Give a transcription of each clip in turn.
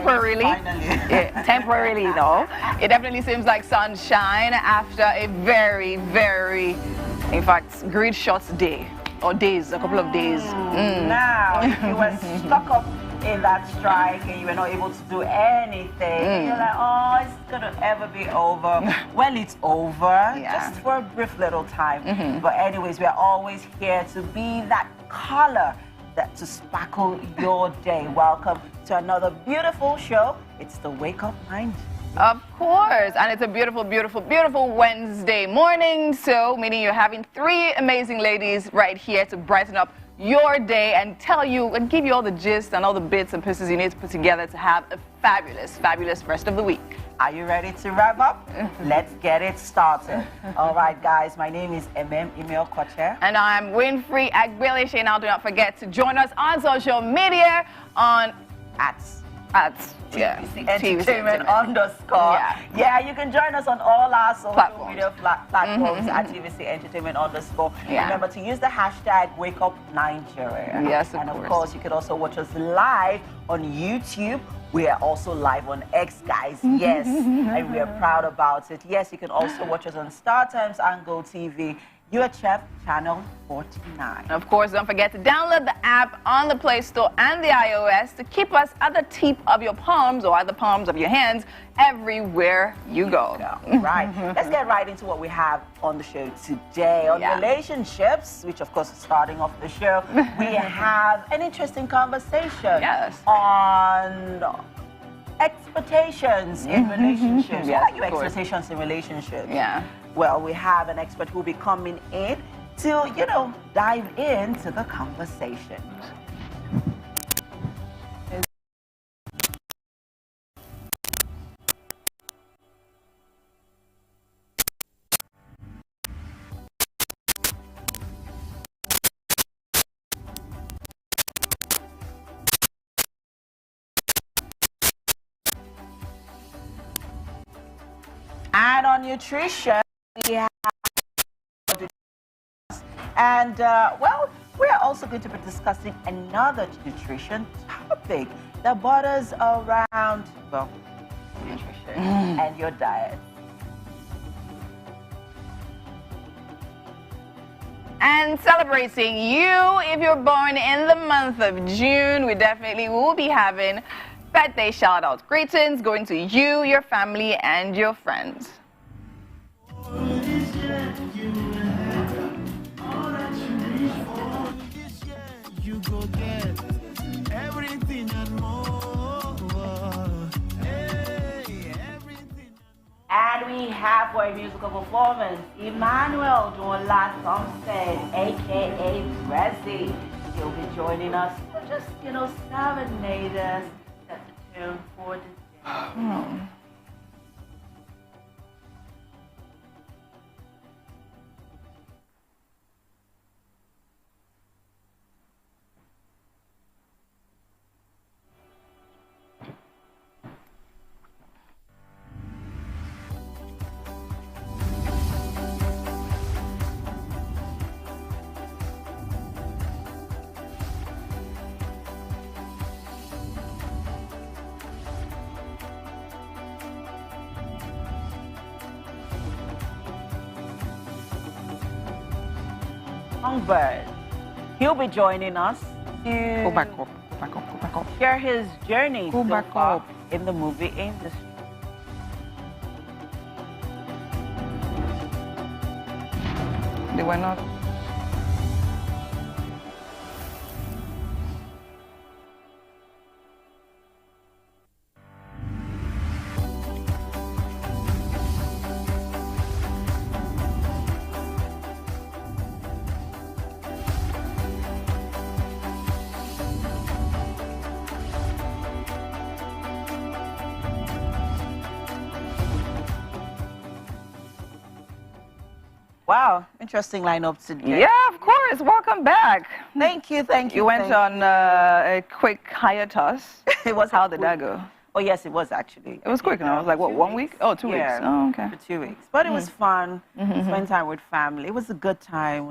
temporarily. Yeah, temporarily though. It definitely seems like sunshine after a very, very, in fact, great short day. Or days, a couple of days. Now, if you were stuck up in that strike and you were not able to do anything, you're like, oh, it's gonna ever be over. Well, it's over, just for a brief little time. But anyways, we're always here to be that color that to sparkle your day. Welcome to another beautiful show. It's the Wake Up Mind. Of course, and it's a beautiful, beautiful, beautiful Wednesday morning. So, meaning you're having three amazing ladies right here to brighten up your day and tell you and give you all the gist and all the bits and pieces you need to put together to have a fabulous, fabulous rest of the week. Are you ready to wrap up? Let's get it started. All right, guys, my name is Emil Koche. And I'm Winfrey Agbelish. Now, do not forget to join us on social media on TVC Entertainment _. Yeah, you can join us on all our social media platforms at TVC Entertainment _. Remember to use the hashtag WakeUpNigeria. Yes, of course, you can also watch us live on YouTube. We are also live on X, guys. Yes, and we are proud about it. Yes, you can also watch us on StarTimes and GOTV. UHF channel 49. Of course, don't forget to download the app on the Play Store and the iOS to keep us at the tip of your palms or at the palms of your hands everywhere you go. Right. Let's get right into what we have on the show today. On relationships, which of course is starting off the show, we have an interesting conversation on expectations in relationships. What are your expectations in relationships? Well, we have an expert who will be coming in to, dive into the conversation. And on nutrition, we have and well, we're also going to be discussing another nutrition topic that borders around, well, nutrition and your diet. And celebrating you, if you're born in the month of June, we definitely will be having birthday shout-outs, greetings going to you, your family, and your friends. And we have for a musical performance, Emmanuel Dola Thompson, aka Prezi. He'll be joining us for just, serenade us, set the tune for the day. Songbird. He'll be joining us to Go back up. share his journey so far in the movie industry. They were not. Wow, interesting lineup today. Yeah, of course. Welcome back. Thank you. You went on a quick hiatus. It was How did that go? Oh, yes, it was actually. It was quick, no? It was like, what, 1 week? Oh, 2 weeks. Oh, okay. For 2 weeks. But it was fun. Spend time with family. It was a good time.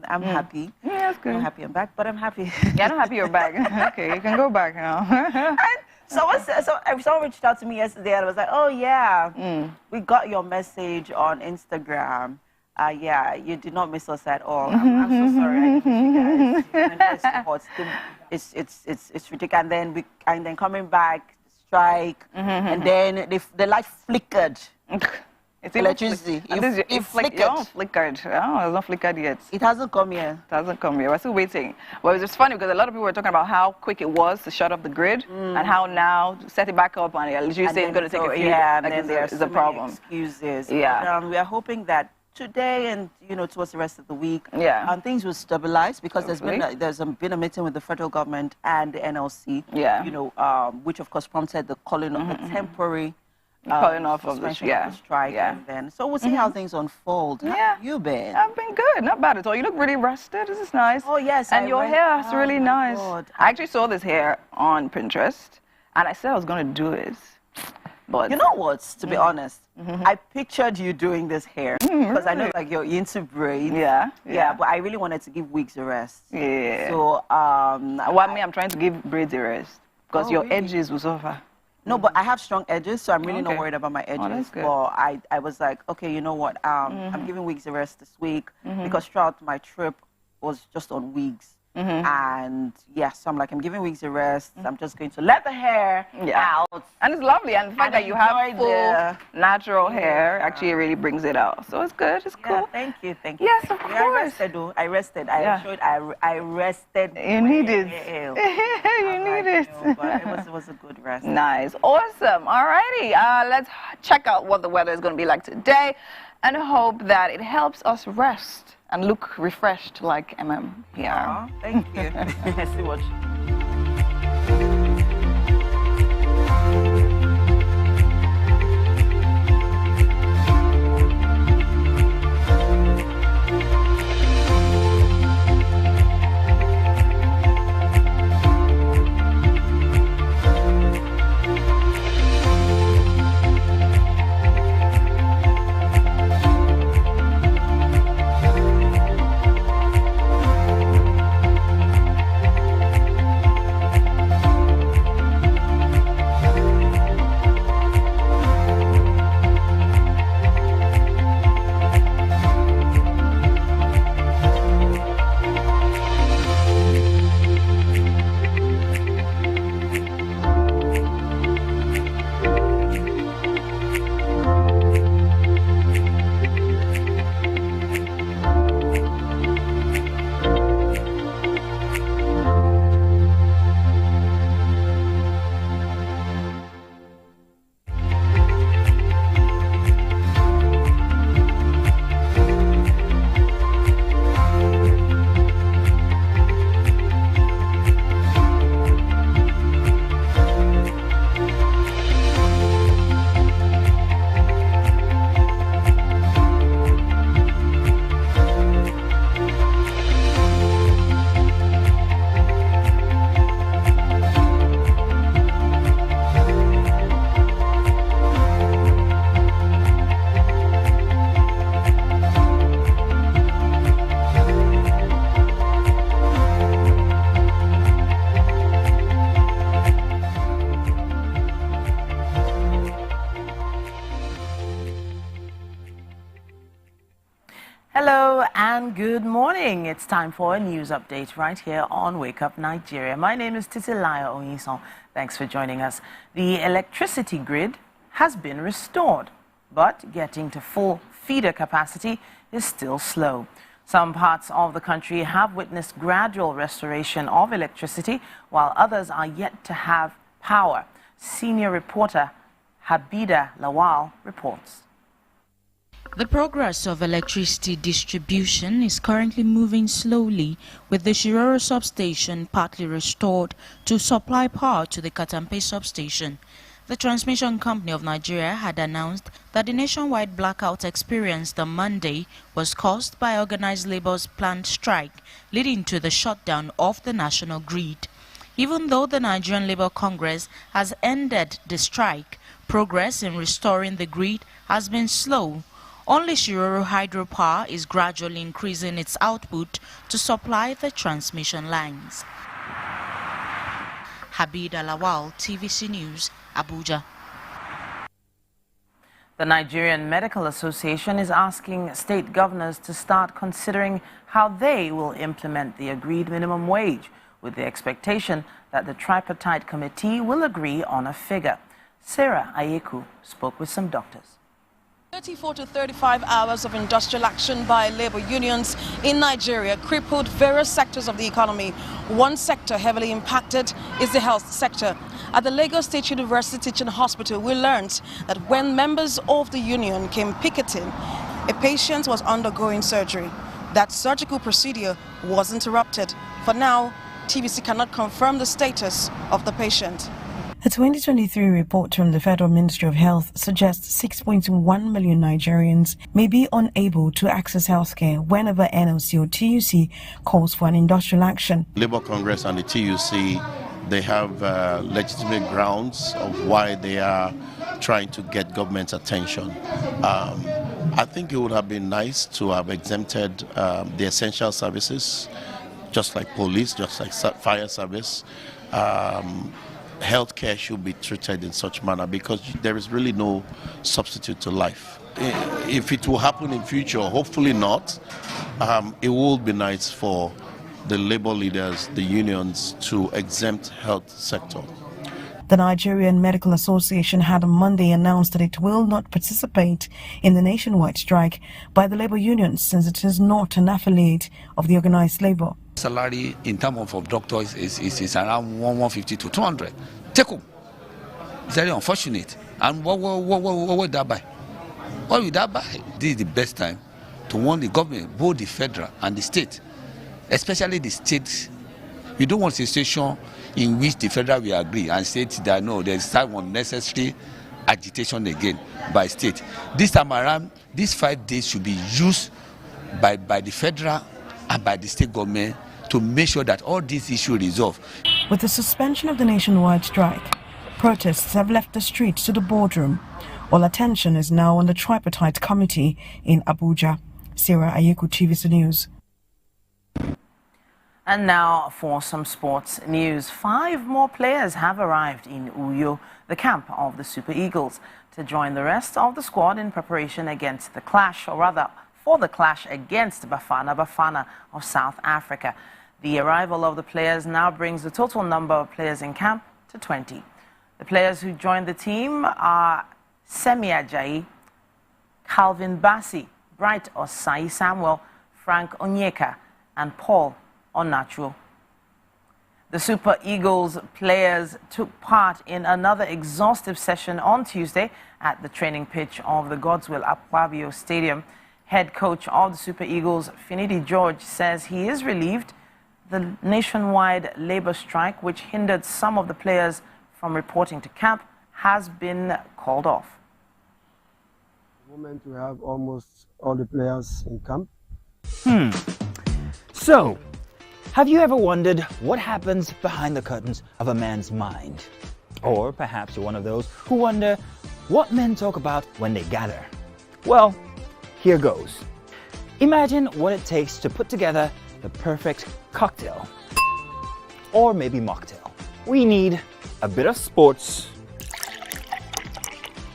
I'm happy. Yeah, that's good. I'm happy I'm back, but I'm happy. Yeah, I'm happy you're back. Okay, you can go back now. Someone someone reached out to me yesterday and I was like, oh yeah, we got your message on Instagram. Yeah, you did not miss us at all. I'm so sorry. I didn't miss you guys. It's ridiculous. And then coming back, strike, and then the light flickered. It's electricity. It flickered. Oh, flickered. Oh, it's not flickered yet. It hasn't come here. It hasn't come here. We're still waiting. Well, it's just funny because a lot of people were talking about how quick it was to shut off the grid and how now set it back up and electricity is going to take a few. Yeah, like and then there's a problem. Excuses. Yeah. But, we are hoping that today and towards the rest of the week, things will stabilize because there's been a meeting with the federal government and the NLC. Yeah. Which of course prompted the calling of the temporary. Calling off of the strike. And then, so we'll see how things unfold. How have you been? I've been good. Not bad at all. You look really rested. This is nice. Oh, yes. And your hair is really nice. God. I actually saw this hair on Pinterest, and I said I was going to do it. But you know what? To be honest, I pictured you doing this hair because I know like you're into braids. Yeah. But I really wanted to give wigs a rest. Yeah. So, I'm trying to give braids a rest because your edges will suffer. No, but I have strong edges, so I'm really not worried about my edges. Oh, that's good. But I was like, okay, you know what? I'm giving wigs a rest this week because throughout my trip was just on wigs. And yes, so I'm giving wigs a rest. I'm just going to let the hair out. And it's lovely. And the fact that you have full natural hair actually really brings it out. So it's good. It's cool. Thank you. Yes, of course. I rested. I rested. You need it. You need it. But it was a good rest. Nice. Awesome. Alrighty. Let's check out what the weather is going to be like today and hope that it helps us rest and look refreshed like here. Aww, thank you. Let's see what. Hello and good morning. It's time for a news update right here on Wake Up Nigeria. My name is Titilayo Onyison. Thanks for joining us. The electricity grid has been restored, but getting to full feeder capacity is still slow. Some parts of the country have witnessed gradual restoration of electricity, while others are yet to have power. Senior reporter Habida Lawal reports. The progress of electricity distribution is currently moving slowly, with the Shiroro substation partly restored to supply power to the Katampe substation. The Transmission Company of Nigeria had announced that the nationwide blackout experienced on Monday was caused by organized labor's planned strike, leading to the shutdown of the national grid. Even though the Nigerian Labour Congress has ended the strike, progress in restoring the grid has been slow. Only Shiroro Hydropower is gradually increasing its output to supply the transmission lines. Habida Lawal, TVC News, Abuja. The Nigerian Medical Association is asking state governors to start considering how they will implement the agreed minimum wage, with the expectation that the tripartite committee will agree on a figure. Sarah Ayeku spoke with some doctors. 34 to 35 hours of industrial action by labor unions in Nigeria crippled various sectors of the economy. One sector heavily impacted is the health sector. At the Lagos State University Teaching Hospital, we learned that when members of the union came picketing, a patient was undergoing surgery. That surgical procedure was interrupted. For now, TVC cannot confirm the status of the patient. A 2023 report from the Federal Ministry of Health suggests 6.1 million Nigerians may be unable to access healthcare whenever NLC or TUC calls for an industrial action. Labour Congress and the TUC, they have legitimate grounds of why they are trying to get government's attention. I think it would have been nice to have exempted the essential services, just like police, just like fire service. Healthcare should be treated in such manner because there is really no substitute to life. If it will happen in future, hopefully not, it will be nice for the labor leaders, the unions, to exempt health sector. The Nigerian Medical Association had on Monday announced that it will not participate in the nationwide strike by the labor unions since it is not an affiliate of the organized labor. Salary in terms of doctors is around 150 to 200. Take home. It's very unfortunate. And what would that buy? What would that buy? This is the best time to warn the government, both the federal and the state, especially the states. We don't want a situation in which the federal will agree and state that no, there is some unnecessary agitation again by state. This time around, these 5 days should be used by the federal and by the state government to make sure that all these issues resolved. With the suspension of the nationwide strike, protests have left the streets to the boardroom. All attention is now on the tripartite committee in Abuja. Sarah Ayeku, TVC News. And now for some sports news. 5 more players have arrived in Uyo, the camp of the Super Eagles, to join the rest of the squad in preparation against the clash, or rather for the clash against Bafana of South Africa. The arrival of the players now brings the total number of players in camp to 20. The players who joined the team are Semi Ajayi, Calvin Bassi, Bright Osai Samuel, Frank Onyeka, and Paul Onachuo. The Super Eagles players took part in another exhaustive session on Tuesday at the training pitch of the Godswill Akpabio Stadium. Head coach of the Super Eagles, Finidi George, says he is relieved the nationwide labor strike, which hindered some of the players from reporting to camp, has been called off. At the moment, we have almost all the players in camp. So, have you ever wondered what happens behind the curtains of a man's mind? Or perhaps you're one of those who wonder what men talk about when they gather. Well, here goes. Imagine what it takes to put together the perfect cocktail. Or maybe mocktail. We need a bit of sports,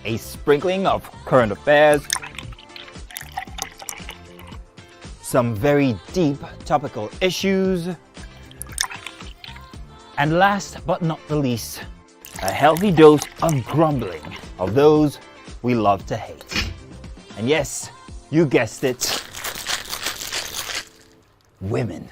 a sprinkling of current affairs, some very deep topical issues, and last but not the least, a healthy dose of grumbling of those we love to hate. And yes, you guessed it, women.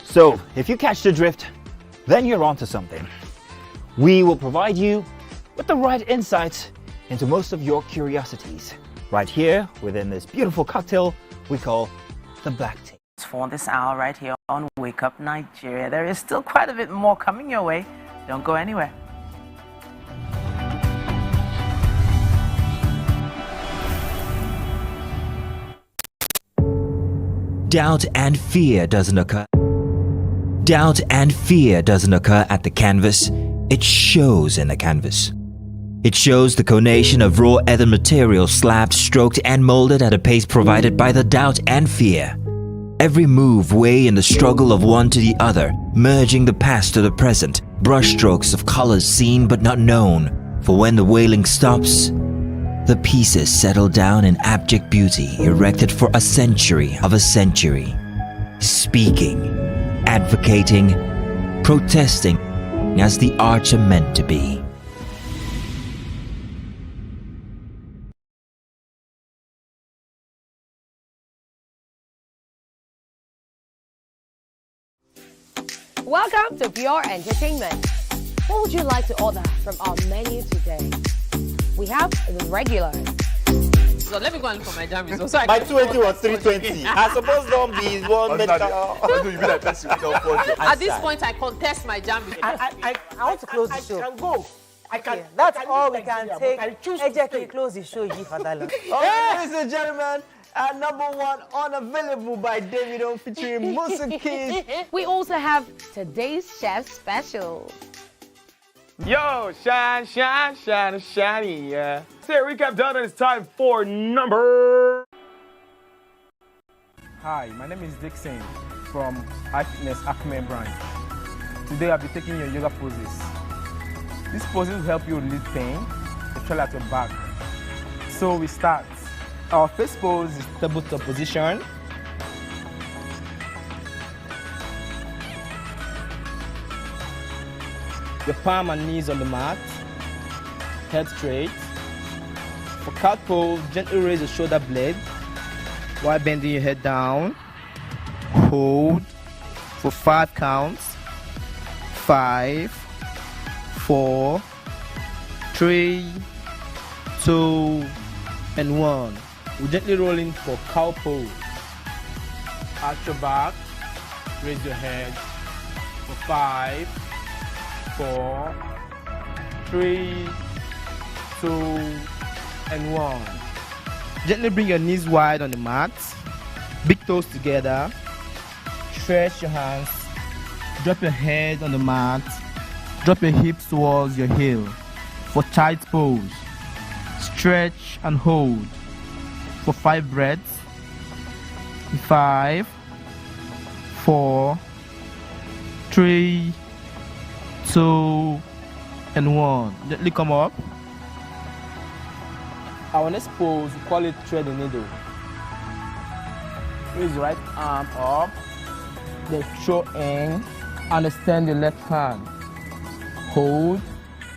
So, if you catch the drift, then you're onto something. We will provide you with the right insights into most of your curiosities, right here within this beautiful cocktail we call the Black Tea. For this hour right here on Wake Up Nigeria. There is still quite a bit more coming your way. Don't go anywhere. Doubt and fear doesn't occur. Doubt and fear doesn't occur at the canvas. It shows in the canvas. It shows the conation of raw ether material slabbed, stroked and molded at a pace provided by the doubt and fear. Every move way in the struggle of one to the other, merging the past to the present, brushstrokes of colors seen but not known. For when the wailing stops, the pieces settle down in abject beauty erected for a century of a century. Speaking, advocating, protesting as the arts are meant to be. Welcome to Pure Entertainment. What would you like to order from our menu today? We have the regulars. So let me go and look for my jam results. My 20 was 320. I suppose don't be one medical. At this point, I contest my jam results. I want to close the show. I can go. I can. That's all we can take. I choose Ejeki, close the show. Give Fadala. Ladies and gentlemen, number one unavailable by Davido featuring Musa Keys. We also have today's chef special. Yo, shine, shine, shine, shiny, yeah. Say recap done and it's time for number. Hi, my name is Dixon from iFitness Acme brand. Today I'll be taking your yoga poses. These poses will help you relieve pain, especially at your back. So we start. Our first pose is tabletop position. Your palm and knees on the mat, head straight. For cat pose, gently raise your shoulder blade while bending your head down. Hold for 5 counts. 5, 4, 3, 2, and 1. We're gently rolling for cow pose. Arch your back, raise your head for 5, 4, 3, 2, and 1. Gently bring your knees wide on the mat, big toes together, stretch your hands, drop your head on the mat, drop your hips towards your heel for tight pose. Stretch and hold for 5 breaths. 5, 4, 3, 2, and 1. Gently come up. Our next pose, we call it thread the needle. Raise your right arm up, then throw in, and extend your left hand. Hold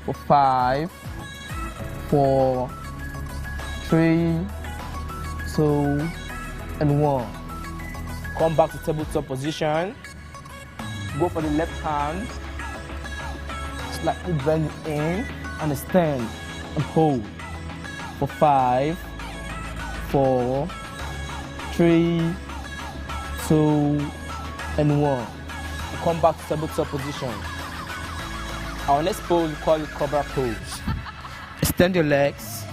for 5, 4, 3, 2, and 1. Come back to tabletop position. Go for the left hand. Slightly bend it in and extend and hold for 5, 4, 3, 2, and 1. Come back to tabletop position. Our next pose, we call it cobra pose. Extend your legs,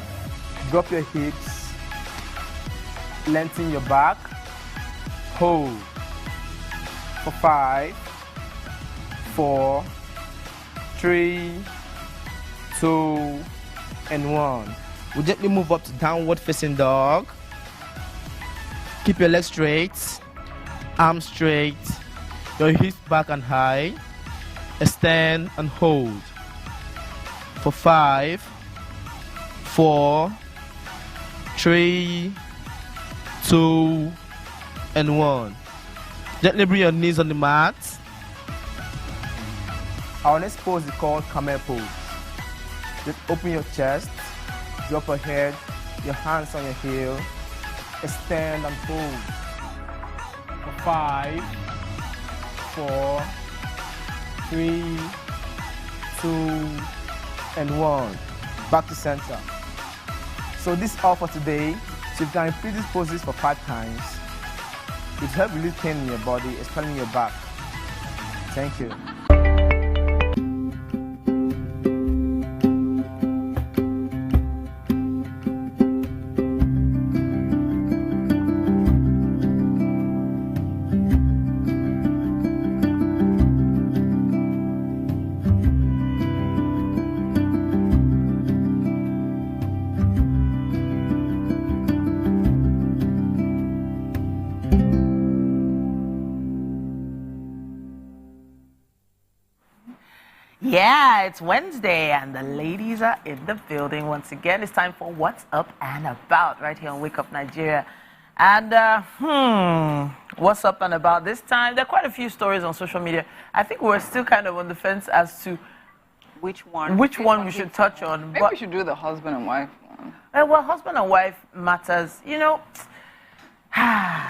drop your hips, lengthen your back, hold for 5, 4, 3, 2, and 1. We gently move up to downward facing dog. Keep your legs straight, arms straight, your hips back and high. Extend and hold for 5, 4, 3, 2, and 1. Gently bring your knees on the mat. Our next pose is called camel pose. Just open your chest, drop your head, your hands on your heel, extend and hold for 5, 4, 3, 2, and 1. Back to center. So this is all for today. So you can repeat these poses for 5 times. It helps relieve pain in your body, especially in your back. Thank you. Yeah, it's Wednesday and the ladies are in the building once again. It's time for What's Up and About right here on Wake Up Nigeria. And what's up and about this time? There are quite a few stories on social media. I think we're still kind of on the fence as to which one we should touch on. Maybe we should do the husband and wife one. Well, husband and wife matters, you know.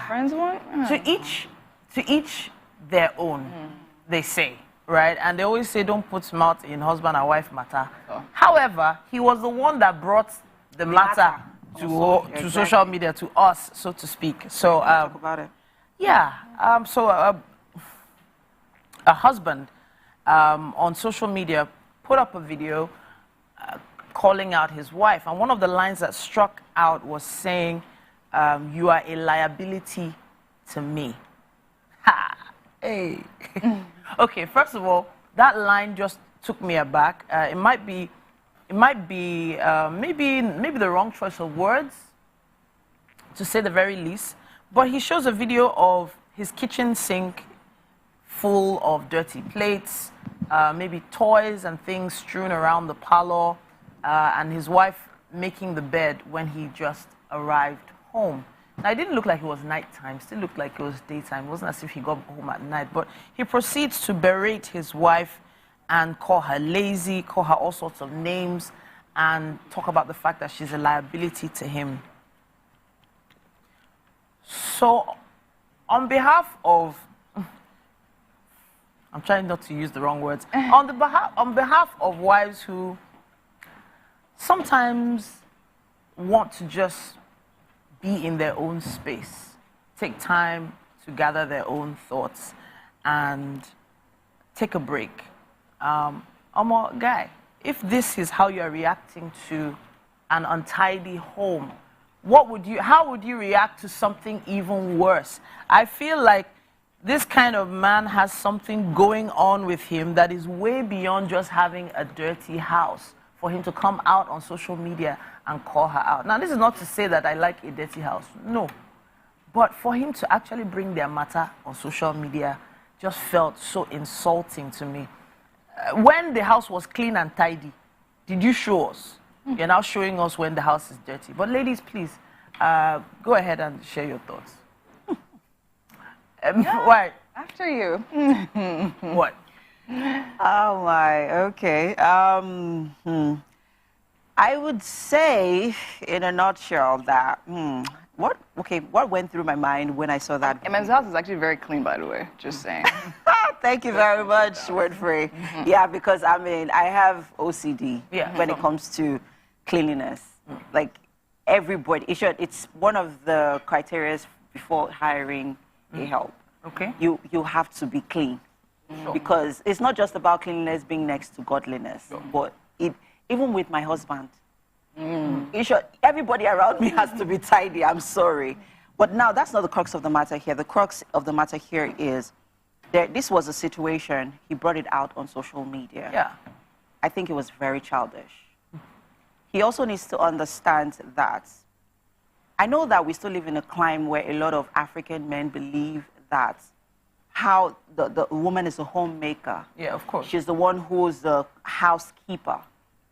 Friends one? To each their own, they say. Right, and they always say don't put mouth in husband and wife matter. Oh. However, he was the one that brought the matter to social media, to us, so to speak. So talk about it. Yeah. A husband on social media put up a video calling out his wife, and one of the lines that struck out was saying, "You are a liability to me." Ha! Hey. Okay, first of all, that line just took me aback. It might be maybe the wrong choice of words, to say the very least. But he shows a video of his kitchen sink full of dirty plates, maybe toys and things strewn around the parlor, and his wife making the bed when he just arrived home. Now, it didn't look like it was nighttime. It still looked like it was daytime. It wasn't as if he got home at night. But he proceeds to berate his wife and call her lazy, call her all sorts of names, and talk about the fact that she's a liability to him. So, on behalf of... I'm trying not to use the wrong words. On behalf of wives who sometimes want to just be in their own space, take time to gather their own thoughts and take a break. Guy, if this is how you're reacting to an untidy home, how would you react to something even worse? I feel like this kind of man has something going on with him that is way beyond just having a dirty house for him to come out on social media and call her out. Now, this is not to say that I like a dirty house. No. But for him to actually bring their matter on social media just felt so insulting to me. When the house was clean and tidy, did you show us? You're now showing us when the house is dirty. But ladies, please, go ahead and share your thoughts. Why? After you. What? Oh my, okay. I would say, in a nutshell, that what went through my mind when I saw that? Eman's house is actually very clean, by the way. Just saying. Thank you very much, word free. Yeah, because I mean, I have OCD when it comes to cleanliness. Like everybody, it's one of the criteria before hiring a help. Okay. You have to be clean. Sure. Because it's not just about cleanliness being next to godliness, but even with my husband, everybody around me has to be tidy. I'm sorry. But now that's not the crux of the matter here. The crux of the matter here is that this was a situation, he brought it out on social media. Yeah. I think it was very childish. He also needs to understand that I know that we still live in a climate where a lot of African men believe that how the woman is a homemaker. Yeah, of course. She's the one who's the housekeeper.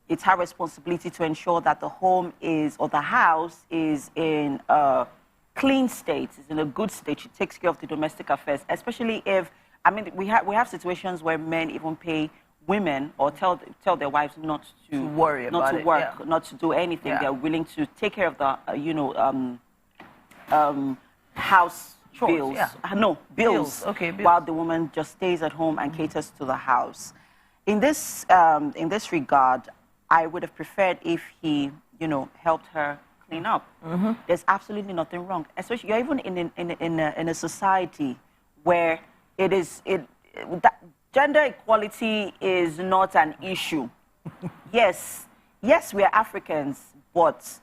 It's her responsibility to ensure that the home is, or the house is in a clean state, is in a good state. She takes care of the domestic affairs, especially if, I mean, we have situations where men even pay women or tell their wives not to worry about not to work, not to do anything. Yeah. They're willing to take care of the, house bills. Yeah. No, bills. Okay, bills. While the woman just stays at home and caters to the house. In this regard, I would have preferred if he, helped her clean up. There's absolutely nothing wrong. Especially, you're even in a society where gender equality is not an issue. Yes, we are Africans, but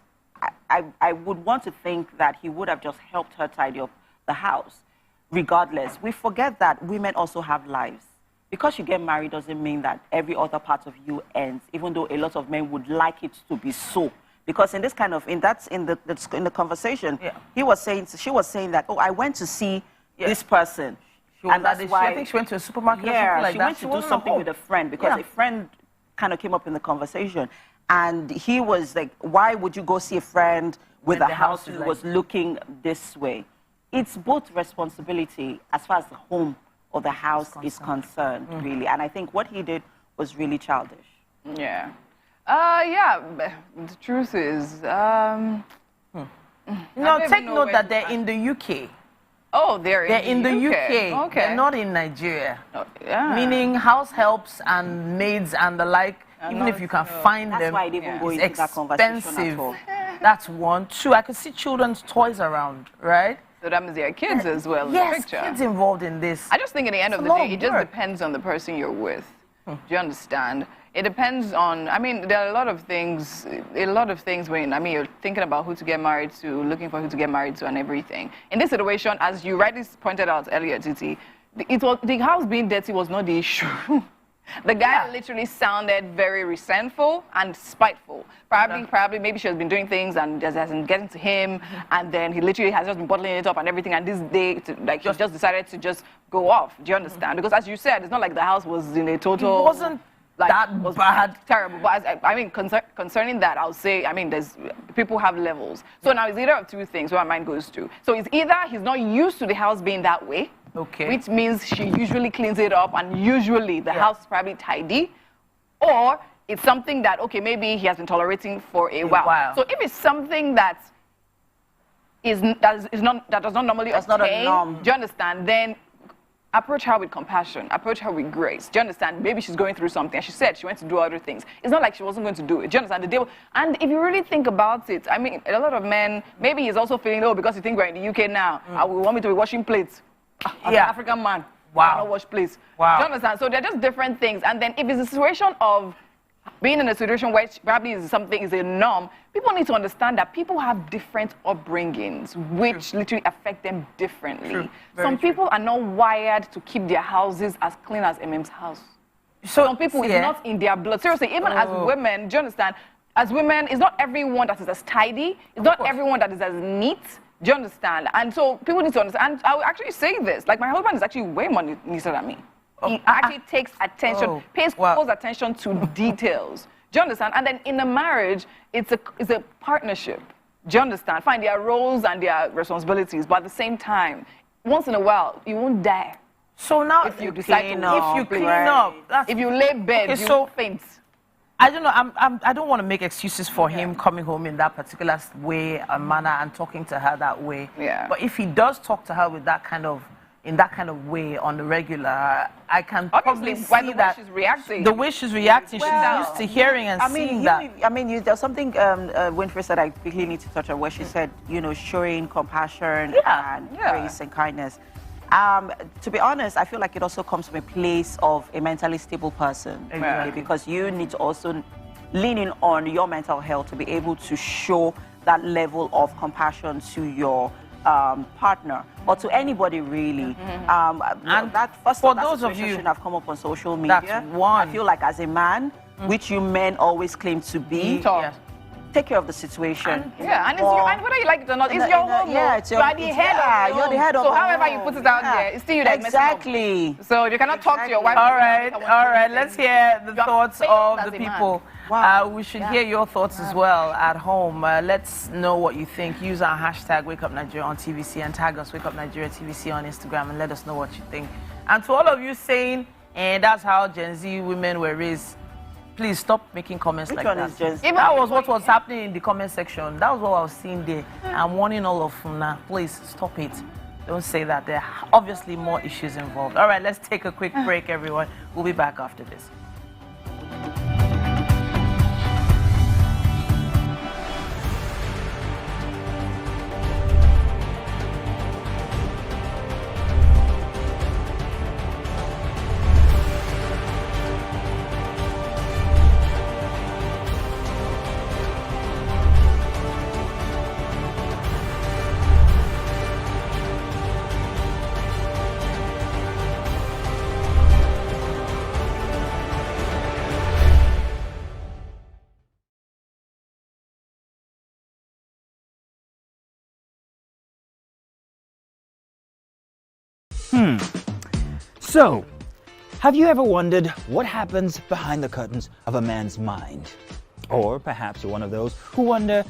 I would want to think that he would have just helped her tidy up the house. Regardless, we forget that women also have lives. Because you get married doesn't mean that every other part of you ends, even though a lot of men would like it to be so. Because in this kind of, in the conversation, she was saying that, oh, I went to see this person. And that's why I think she went to a supermarket or something like she that. went to do something with a friend because a friend kind of came up in the conversation. And he was like, why would you go see a friend with a house who was looking this way? It's both responsibility as far as the home or the house is concerned, really. And I think what he did was really childish. Yeah. The truth is, take note that they're in the UK. Oh, they're in the UK. Okay. They're not in Nigeria. Oh, yeah. Meaning house helps and maids and the like, even if you can find them, why I didn't go into that conversation at all. That's one. Two, I could see children's toys around, right? So that means there are kids as well in the picture. Yes, kids involved in this. I just think at the end of the day, it just depends on the person you're with. Do you understand? It depends on, I mean, there are a lot of things when, I mean, you're thinking about who to get married to, looking for who to get married to and everything. In this situation, as you rightly pointed out earlier, Titi, the house being dirty was not the issue. The guy literally sounded very resentful and spiteful. Probably, maybe she has been doing things and just hasn't getting to him, and then he literally has just been bottling it up and everything. And this day, he just decided to just go off. Do you understand? Because as you said, it's not like the house was in a total. It wasn't that bad. Terrible. But I mean, concerning that, I'll say, I mean, people have levels. So now it's either of two things where my mind goes to. So it's either he's not used to the house being that way. Okay. Which means she usually cleans it up and usually the house is probably tidy. Or it's something that, okay, maybe he has been tolerating for a while. So if it's something that does not normally That's not a norm. do you understand? Then approach her with compassion. Approach her with grace. Do you understand? Maybe she's going through something. And she said she went to do other things. It's not like she wasn't going to do it. Do you understand? And if you really think about it, I mean, a lot of men, maybe he's also feeling, oh, because you think we're in the UK now, I will want me to be washing plates. As an African man. Wow. I don't wash plates. Wow. Do you understand? So they're just different things. And then if it's a situation of being in a situation where probably is a norm, people need to understand that people have different upbringings, which literally affect them differently. Some people are not wired to keep their houses as clean as MM's house. So some people, it's not in their blood. Seriously, even as women, do you understand? As women, it's not everyone that is as tidy. It's not everyone that is as neat. Do you understand? And so people need to understand. And I will actually say this. Like, my husband is actually way more neater than me. He actually takes attention, pays close attention to details. Do you understand? And then in a marriage, it's a partnership. Do you understand? Fine, there are roles and there are responsibilities, but at the same time, once in a while, you won't die. So now, if you decide clean up, if you lay bed, you won't faint. I don't know. I don't want to make excuses for him coming home in that particular way and manner and talking to her that way. Yeah. But if he does talk to her with in that kind of way on the regular, I can obviously probably see that she's reacting. The way she's reacting, she's used to hearing and seeing that. I mean, there's something Winfrey said I quickly need to touch on, where she said, showing compassion and grace and kindness. To be honest, I feel like it also comes from a place of a mentally stable person. Exactly. Because you need to also lean in on your mental health to be able to show that level of compassion to your partner or to anybody really. And for those of you shouldn't have come up on social media. That's one. I feel like as a man, which you men always claim to be, take care of the situation. And whether you like it or not, it's your home. It's your, you're the head of you're the head of So however you put it out there, it's still you that exactly. So you cannot talk to your wife. All right. Let's hear the thoughts of the people. We should hear your thoughts as well at home. Let's know what you think. Use our hashtag #WakeUpNigeria on TVC and tag us #WakeUpNigeria TVC on Instagram and let us know what you think. And to all of you saying, that's how Gen Z women were raised, please stop making comments like that. That was what was happening in the comment section. That was what I was seeing there. I'm warning all of them now. Please stop it. Don't say that. There are obviously more issues involved. All right, let's take a quick break, everyone. We'll be back after this. So, have you ever wondered what happens behind the curtains of a man's mind? Or perhaps you're one of those who wonder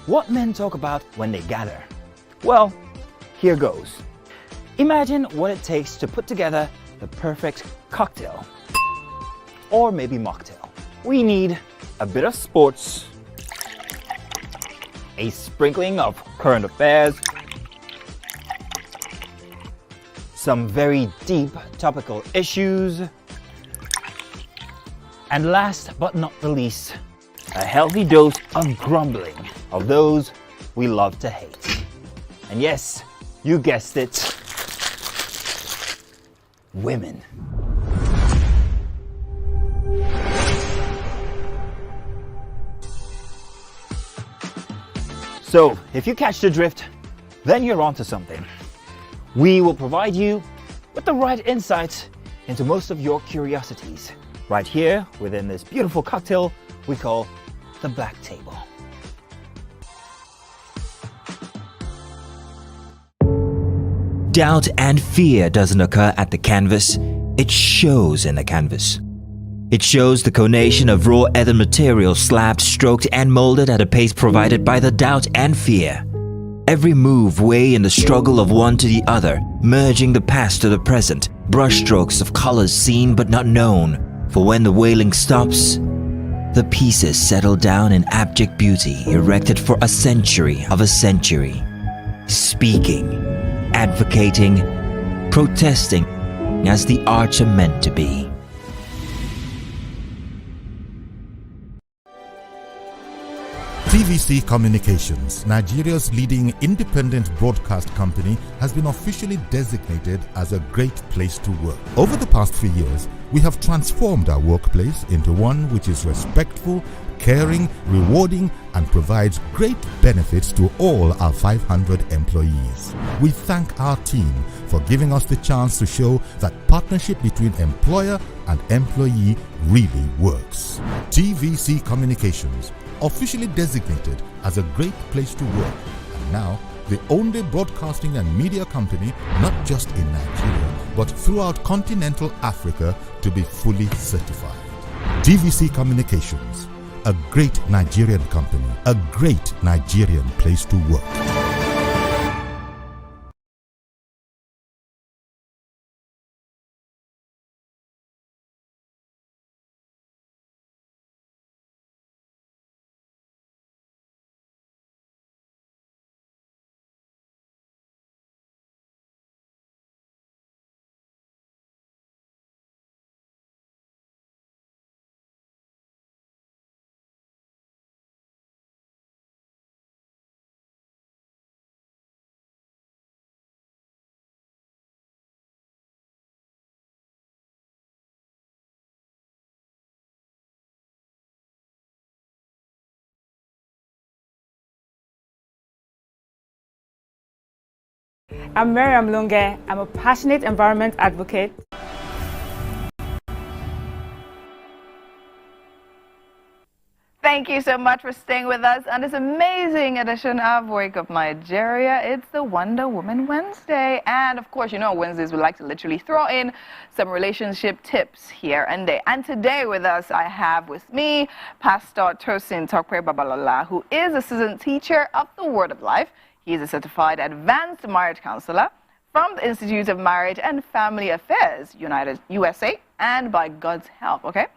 what men talk about when they gather. Well, here goes. Imagine what it takes to put together the perfect cocktail. Or maybe mocktail. We need a bit of sports, a sprinkling of current affairs, some very deep topical issues, and last but not the least, a healthy dose of grumbling of those we love to hate. And yes, you guessed it, women. So, if you catch the drift, then you're onto something. We will provide you with the right insights into most of your curiosities, right here within this beautiful cocktail we call the Black Table. Doubt and fear doesn't occur at the canvas, it shows in the canvas. It shows the conation of raw earthen material slabbed, stroked and molded at a pace provided by the doubt and fear. Every move weigh in the struggle of one to the other, merging the past to the present, brushstrokes of colors seen but not known. For when the wailing stops, the pieces settle down in abject beauty erected for a century of a century. Speaking, advocating, protesting as the arts are meant to be. TVC Communications, Nigeria's leading independent broadcast company, has been officially designated as a great place to work. Over the past few years, we have transformed our workplace into one which is respectful, caring, rewarding, and provides great benefits to all our 500 employees. We thank our team for giving us the chance to show that partnership between employer and employee really works. TVC Communications, officially designated as a great place to work, and now the only broadcasting and media company not just in Nigeria but throughout continental Africa to be fully certified. TVC Communications, a great Nigerian company, a great Nigerian place to work. I'm Miriam Lunge. I'm a passionate environment advocate. Thank you so much for staying with us on this amazing edition of Wake Up Nigeria. It's the Wonder Woman Wednesday. And of course, you know, Wednesdays we like to literally throw in some relationship tips here and there. And today with us, I have with me Pastor Tosin Tokwe Babalola, who is a seasoned teacher of the Word of Life. He is a certified advanced marriage counselor from the Institute of Marriage and Family Affairs, USA, and by God's help, okay?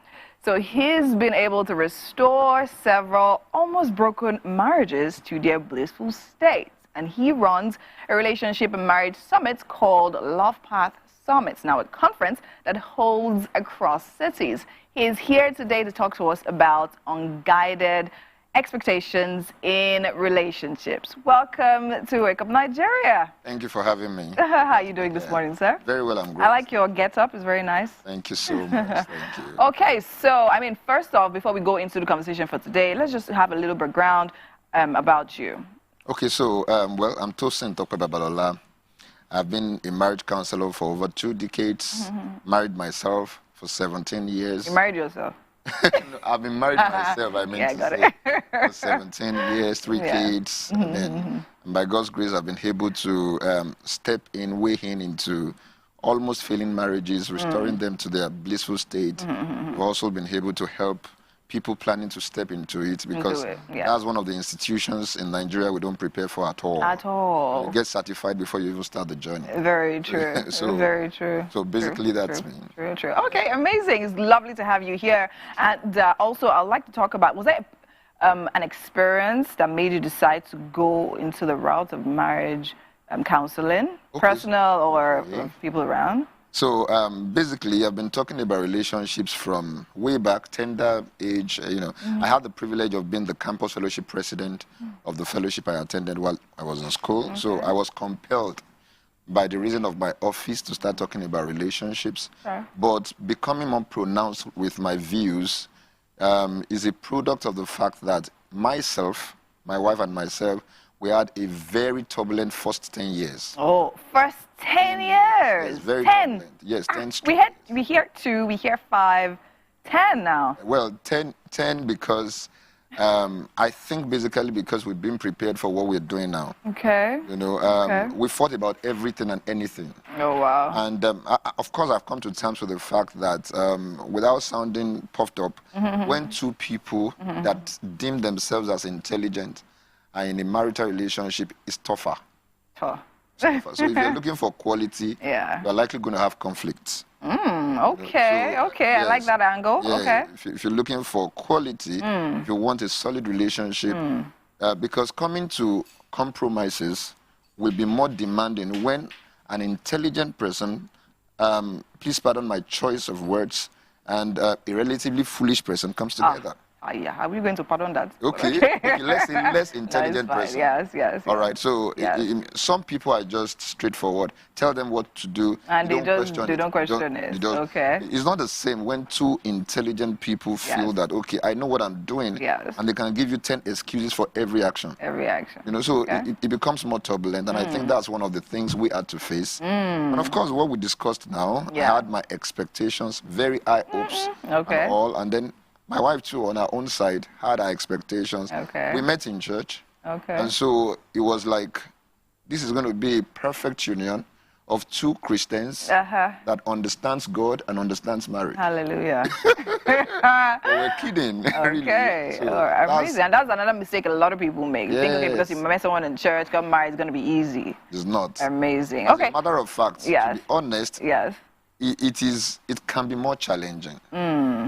So he's been able to restore several almost broken marriages to their blissful states. And he runs a relationship and marriage summit called Love Path Summits, now a conference that holds across cities. He is here today to talk to us about unguided expectations in relationships. Welcome to Wake Up Nigeria. Thank you for having me. How are you doing this morning, sir? Very well, I'm great. I like your get-up, it's very nice. Thank you so much, thank you. Okay, so, I mean, first off, before we go into the conversation for today, let's just have a little background about you. Okay, so, well, I'm Tosin Tokwe Babalola. I've been a marriage counselor for over 2 decades, married myself for 17 years. You married yourself? No, I've been married myself, I mean, for 17 years, 3 kids, and then by God's grace, I've been able to step in, weigh in into almost failing marriages, restoring them to their blissful state. We've also been able to help people planning to step into it, because that's one of the institutions in Nigeria we don't prepare for at all. At all. You get certified before you even start the journey. Very true. Very true. So basically that's me. True. Okay, amazing. It's lovely to have you here. And also, I'd like to talk about, was there an experience that made you decide to go into the route of marriage counseling, personal or people around? So basically, I've been talking about relationships from way back, tender age. I had the privilege of being the campus fellowship president of the fellowship I attended while I was in school. So I was compelled by the reason of my office to start talking about relationships. But becoming more pronounced with my views is a product of the fact that myself, my wife and myself, we had a very turbulent first 10 years. Oh, first 10 years. Yes, very 10. turbulent. Yes, 10 we hear 2, we hear 5, 10 now. Well, 10 because I think basically because we've been prepared for what we're doing now. Okay. We fought about everything and anything. Oh, wow. And of course, I've come to terms with the fact that without sounding puffed up, when two people that deem themselves as intelligent are in a marital relationship, it's tougher. Tougher. So if you're looking for quality, you're likely going to have conflicts. Okay, I like that angle. Yeah, okay. If you're looking for quality, if you want a solid relationship, because coming to compromises will be more demanding when an intelligent person, please pardon my choice of words, and a relatively foolish person comes together. Yeah, are we going to pardon that? Okay, let's say less intelligent person. Yes. All right, so some people are just straightforward. Tell them what to do. And they don't question it. Okay. It's not the same when two intelligent people feel that, okay, I know what I'm doing, and they can give you 10 excuses for every action. So it becomes more turbulent, and I think that's one of the things we had to face. And of course, what we discussed now, I had my expectations, very high hopes, and all, and then my wife, too, on her own side, had her expectations. We met in church. And so it was like, this is going to be a perfect union of two Christians that understands God and understands marriage. Hallelujah. We're kidding. Okay. Really. So amazing. And that's another mistake a lot of people make. Think, okay, because you met someone in church, got married, it's going to be easy. It's not. Amazing. As a matter of fact, to be honest, it can be more challenging.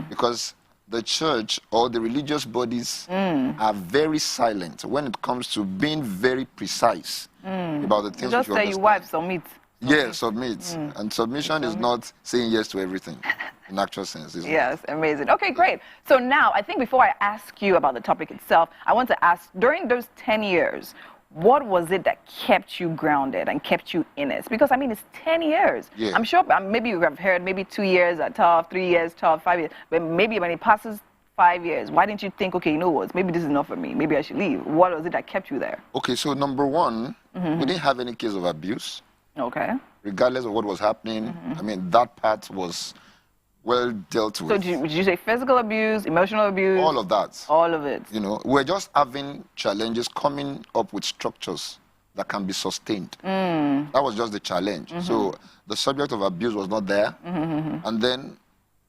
Because the church or the religious bodies are very silent when it comes to being very precise about the things just say you wife submit. Yes, submit. And submission is not saying yes to everything in actual sense. Yes, amazing. Okay, great. So now, I think before I ask you about the topic itself, I want to ask, during those 10 years, what was it that kept you grounded and kept you in it? Because, I mean, it's 10 years. Yeah. I'm sure maybe you have heard maybe 2 years are tough, 3 years tough, 5 years. But maybe when it passes 5 years, why didn't you think, okay, you know what, maybe this is enough for me. Maybe I should leave. What was it that kept you there? Okay, so number one, we didn't have any case of abuse. Okay. Regardless of what was happening, I mean, that part was well dealt with. So did you say physical abuse, emotional abuse? All of that. All of it. We're just having challenges coming up with structures that can be sustained. That was just the challenge. So the subject of abuse was not there. And then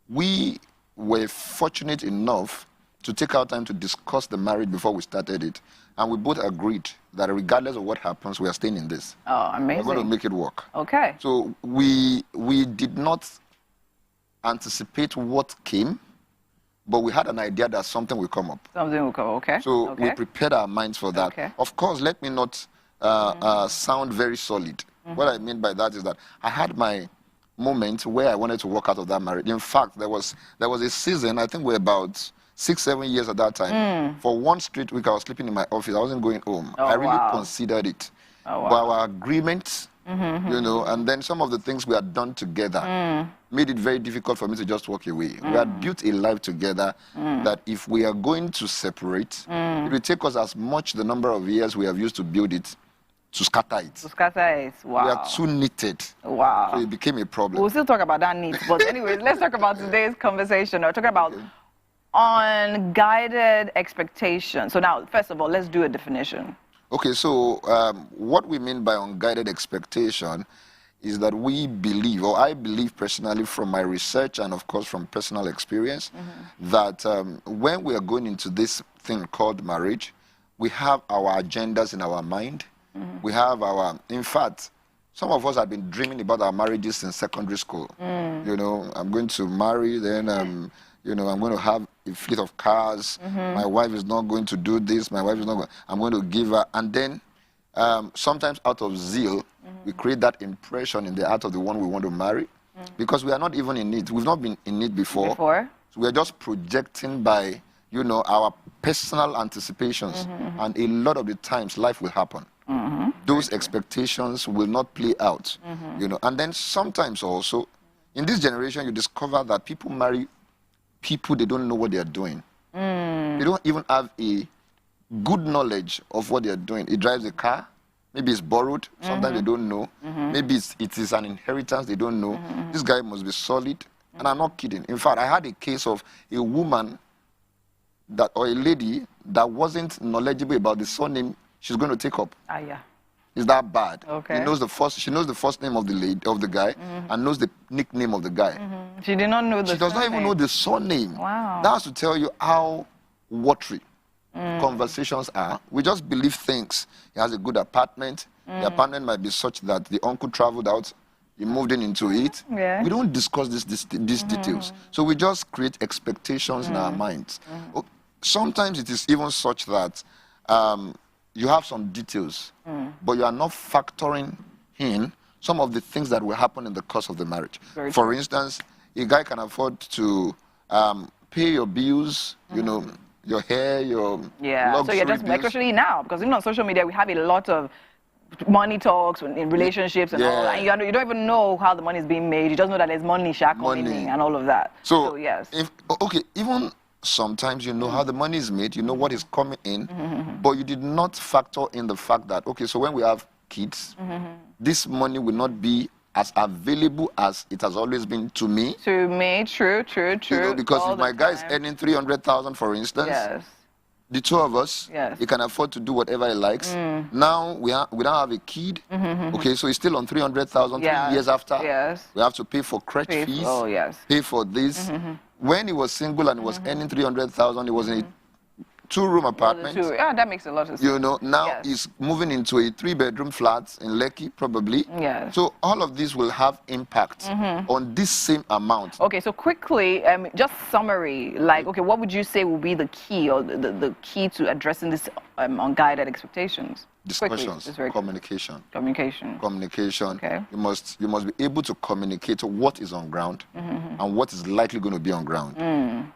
we were fortunate enough to take our time to discuss the marriage before we started it. And we both agreed that regardless of what happens, we are staying in this. Oh, amazing. We're going to make it work. Okay. So we did not anticipate what came, but we had an idea that something will come up. Something will come, okay. So we prepared our minds for that. Okay. Of course, let me not sound very solid. What I mean by that is that I had my moment where I wanted to walk out of that marriage. In fact, there was a season, I think we're about 6-7 years at that time. For one straight week, I was sleeping in my office. I wasn't going home. I really considered it. But our agreements, and then some of the things we had done together made it very difficult for me to just walk away. We had built a life together that if we are going to separate, it will take us as much the number of years we have used to build it to scatter it. To scatter it, wow. We are too knitted. Wow. So it became a problem. We'll still talk about that knit. But anyways, let's talk about today's conversation. We're talking about unguided expectation. So now, first of all, let's do a definition. Okay, so what we mean by unguided expectation is that we believe, or I believe personally from my research and of course from personal experience, that when we are going into this thing called marriage, we have our agendas in our mind. We have our, in fact, some of us have been dreaming about our marriages since secondary school. You know, I'm going to marry, then, you know, I'm going to have a fleet of cars. My wife is not going to do this. My wife is not going, I'm going to give her. And then sometimes out of zeal, we create that impression in the heart of the one we want to marry because we are not even in it. We've not been in it before. So we're just projecting by, you know, our personal anticipations. And a lot of the times life will happen. Those expectations will not play out, you know. And then sometimes also, in this generation, you discover that people marry people they don't know what they are doing. They don't even have a good knowledge of what they are doing. He drives a car, maybe it's borrowed, sometimes they don't know. Maybe it is an inheritance, they don't know. This guy must be solid, and I'm not kidding. In fact, I had a case of a woman that, or a lady that wasn't knowledgeable about the surname she's going to take up. Is that bad? She knows the first name of the lady, of the guy, and knows the nickname of the guy. She did not know the She does not even know the surname. Wow. That has to tell you how watery conversations are. We just believe things. He has a good apartment. The apartment might be such that the uncle traveled out, he moved into it. We don't discuss these details. So we just create expectations in our minds. Sometimes it is even such that you have some details, but you are not factoring in some of the things that will happen in the course of the marriage. For instance, a guy can afford to pay your bills, you know, your hair, your so you're just, especially now, because on social media we have a lot of money talks in relationships and all that. And you don't even know how the money is being made. You just know that there's money coming in and all of that. So yes. Even sometimes you know how the money is made, you know what is coming in, but you did not factor in the fact that, okay, so when we have kids, this money will not be as available as it has always been to me. True. You know, because if my guy is earning 300,000, for instance, the two of us, he can afford to do whatever he likes. Now we don't have a kid. Okay, so he's still on 300,000 3 years after. We have to pay for crèche fees, pay for this. When he was single and he was earning 300,000, he was in a 2-room apartment. That makes a lot of sense. You know, now he's moving into a 3-bedroom flat in Lekki, probably. So all of this will have impact on this same amount. Okay, so quickly, just summary, like, okay, what would you say will be the key or the key to addressing this unguided expectations? Discussions, communication. Okay. You must be able to communicate what is on ground and what is likely going to be on ground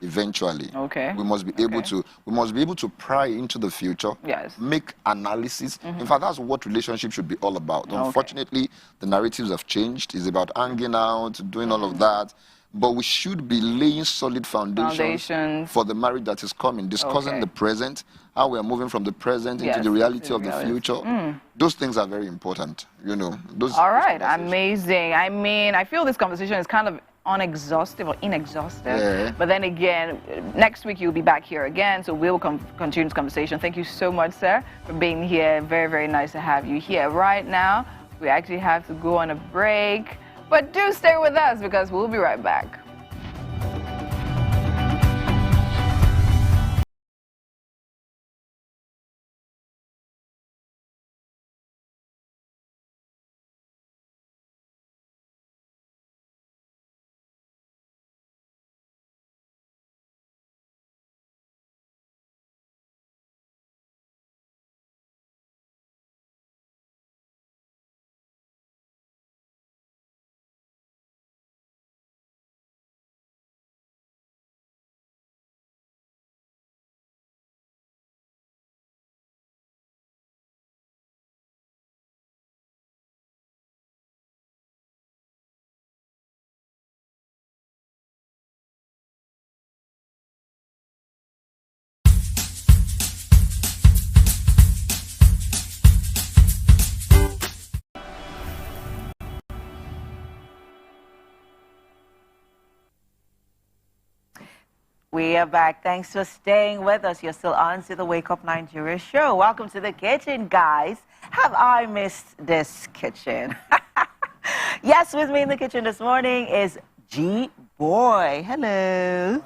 eventually. We must be able to pry into the future, make analysis. In fact, that's what relationship should be all about. Unfortunately, the narratives have changed. It's about hanging out, doing all of that. But we should be laying solid foundations for the marriage that is coming, discussing the present, how we are moving from the present into the reality of the future. Those things are very important, you know. All right, amazing. I mean, I feel this conversation is kind of unexhaustive or inexhaustive. But then again, next week you'll be back here again, so we'll continue this conversation. Thank you so much, sir, for being here. Very, very nice to have you here. Right now, we actually have to go on a break. But do stay with us because we'll be right back. We are back. Thanks for staying with us. You're still on to the Wake Up Nigeria show. Welcome to the kitchen, guys. Have I missed this kitchen? Yes, with me in the kitchen this morning is G-Boy. Hello.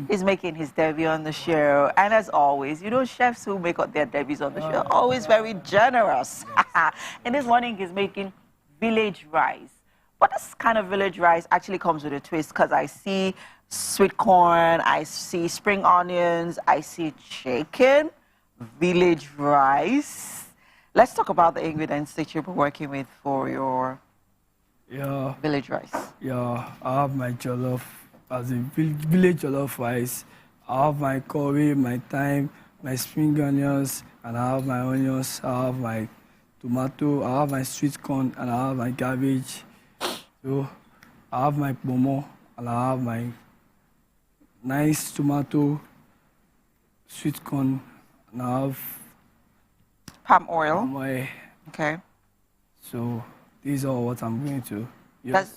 He's making his debut on the show. And as always, you know, chefs who make their debuts on the show are always very generous. And this morning he's making village rice. But this kind of village rice actually comes with a twist, because I see sweet corn, I see spring onions, I see chicken, village rice. Let's talk about the ingredients that you've been working with for your village rice. Yeah, I have my jollof, as a village jollof rice. I have my curry, my thyme, my spring onions, and I have my onions. I have my tomato, I have my sweet corn, and I have my cabbage. So I have my pomo, and I have my nice tomato, sweet corn, and I have palm oil. Palm oil. Okay. So these are what I'm going to use.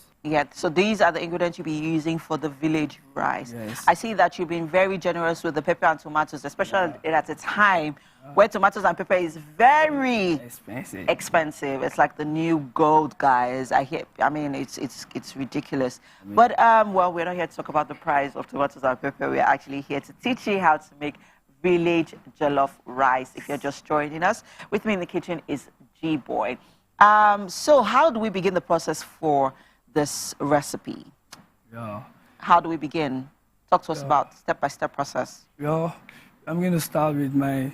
So these are the ingredients you'll be using for the village rice. Yes. I see that you've been very generous with the pepper and tomatoes, especially at a time where tomatoes and pepper is very expensive. It's like the new gold, guys. I mean, it's ridiculous. But well, we're not here to talk about the price of tomatoes and pepper. We're actually here to teach you how to make village jollof rice. If you're just joining us, with me in the kitchen is G-Boy. So how do we begin the process for this recipe? Yeah. How do we begin? Talk to us about step-by-step process. Yeah, I'm going to start with my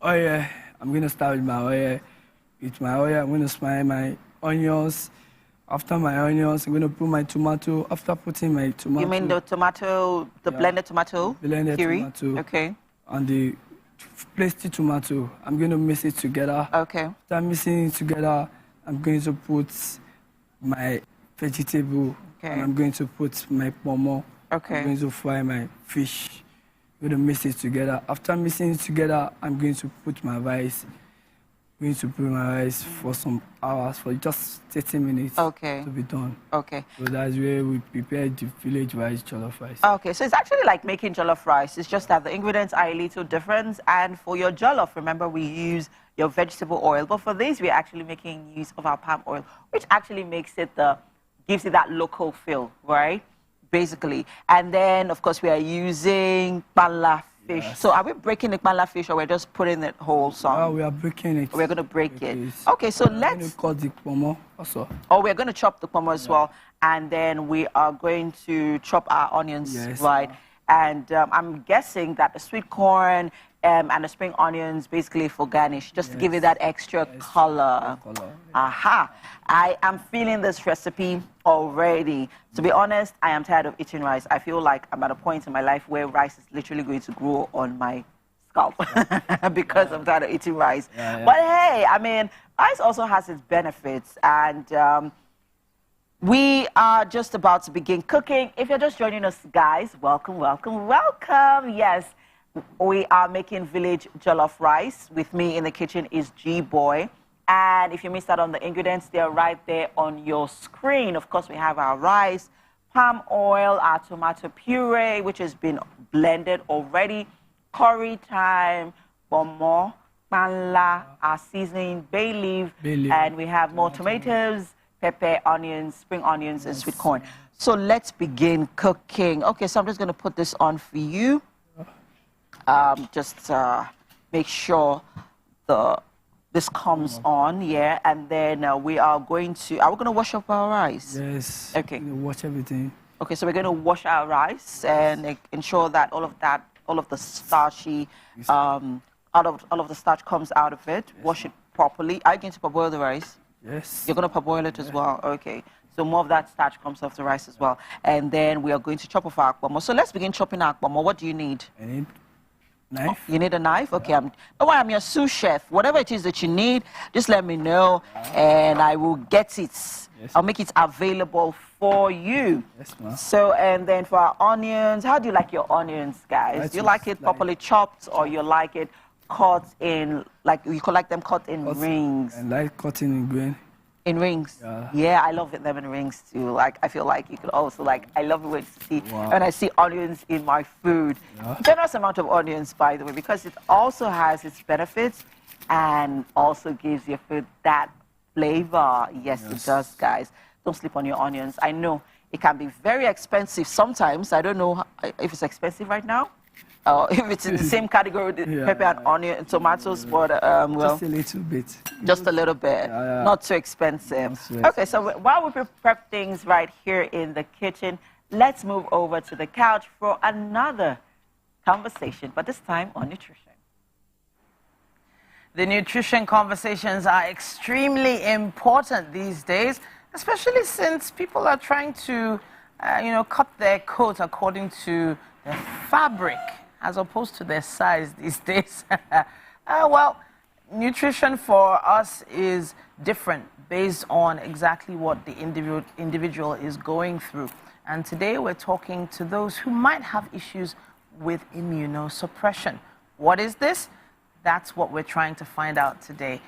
oil. I'm going to start with my oil. With my oil, I'm going to fry my onions. After my onions, I'm going to put my tomato. After putting my tomato... You mean the tomato, the blended tomato? Blended tomato. Okay. And the pasty tomato. I'm going to mix it together. Okay. After mixing it together, I'm going to put my vegetable. Okay. And I'm going to put my pomo. Okay. I'm going to fry my fish. I'm going to mix it together. After mixing it together, I'm going to put my rice. I'm going to put my rice for some hours, for just 30 minutes to be done. Okay. So that's where we prepare the village rice, jollof rice. Okay, so it's actually like making jollof rice. It's just that the ingredients are a little different. And for your jollof, remember, we use your vegetable oil. But for this, we're actually making use of our palm oil, which actually makes it gives it that local feel, right? Basically. And then, of course, we are using pala fish. Yes. So are we breaking the pala fish, or we're just putting it whole? We are breaking it. We're going to break it. Okay, so let's... We're going to cut the pomo also. Oh, we're going to chop the pomo as well. And then we are going to chop our onions, right? And I'm guessing that the sweet corn and the spring onions basically for garnish, just to give it that extra color. Aha! I am feeling this recipe already. To be honest, I am tired of eating rice. I feel like I'm at a point in my life where rice is literally going to grow on my scalp because I'm tired of eating rice. But hey, I mean, rice also has its benefits, and we are just about to begin cooking. If you're just joining us, guys, welcome, welcome, welcome. Yes, we are making village jollof rice. With me in the kitchen is G-Boy. And if you missed out on the ingredients, they're right there on your screen. Of course, we have our rice, palm oil, our tomato puree, which has been blended already, curry, thyme, pomo, panla, our seasoning, bay leaf, and we have more tomatoes, pepper, onions, spring onions, and sweet corn. So let's begin cooking. Okay, so I'm just going to put this on for you. Just make sure this comes on, and then we are going to wash up our rice? Yes. Okay. Wash everything. Okay, so we're going to wash our rice and ensure that all of the starchy, all of the starch comes out of it. Yes. Wash it properly. Are you going to parboil the rice? Yes. You're going to parboil it as well? Okay. So more of that starch comes off the rice as well. And then we are going to chop off our akpomo. So let's begin chopping our akpomo. What do you need? I need knife. You need a knife? Okay, I'm your sous chef. Whatever it is that you need, just let me know and I will get it. Yes. I'll make it available for you. Yes, ma'am. So, and then for our onions, how do you like your onions, guys? Do you like it properly chopped, or you like it cut in, like you like them cut in rings? I like cutting in grain. In rings? Yeah, I love them in rings too. Like, I feel like you could also, like, I love it when I see onions in my food. Generous amount of onions, by the way, because it also has its benefits and also gives your food that flavor. Yes, it does, guys. don't sleep on your onions. I know it can be very expensive sometimes. I don't know if it's expensive right now. If it's in the same category with pepper and onion and tomatoes, but well, just a little bit. Just a little bit, not too expensive. Okay, so while we prep things right here in the kitchen, let's move over to the couch for another conversation, but this time on nutrition. The nutrition conversations are extremely important these days, especially since people are trying to, cut their coat according to their fabric as opposed to their size these days. Well, nutrition for us is different based on exactly what the individual is going through. And today we're talking to those who might have issues with immunosuppression. What is this? That's what we're trying to find out today.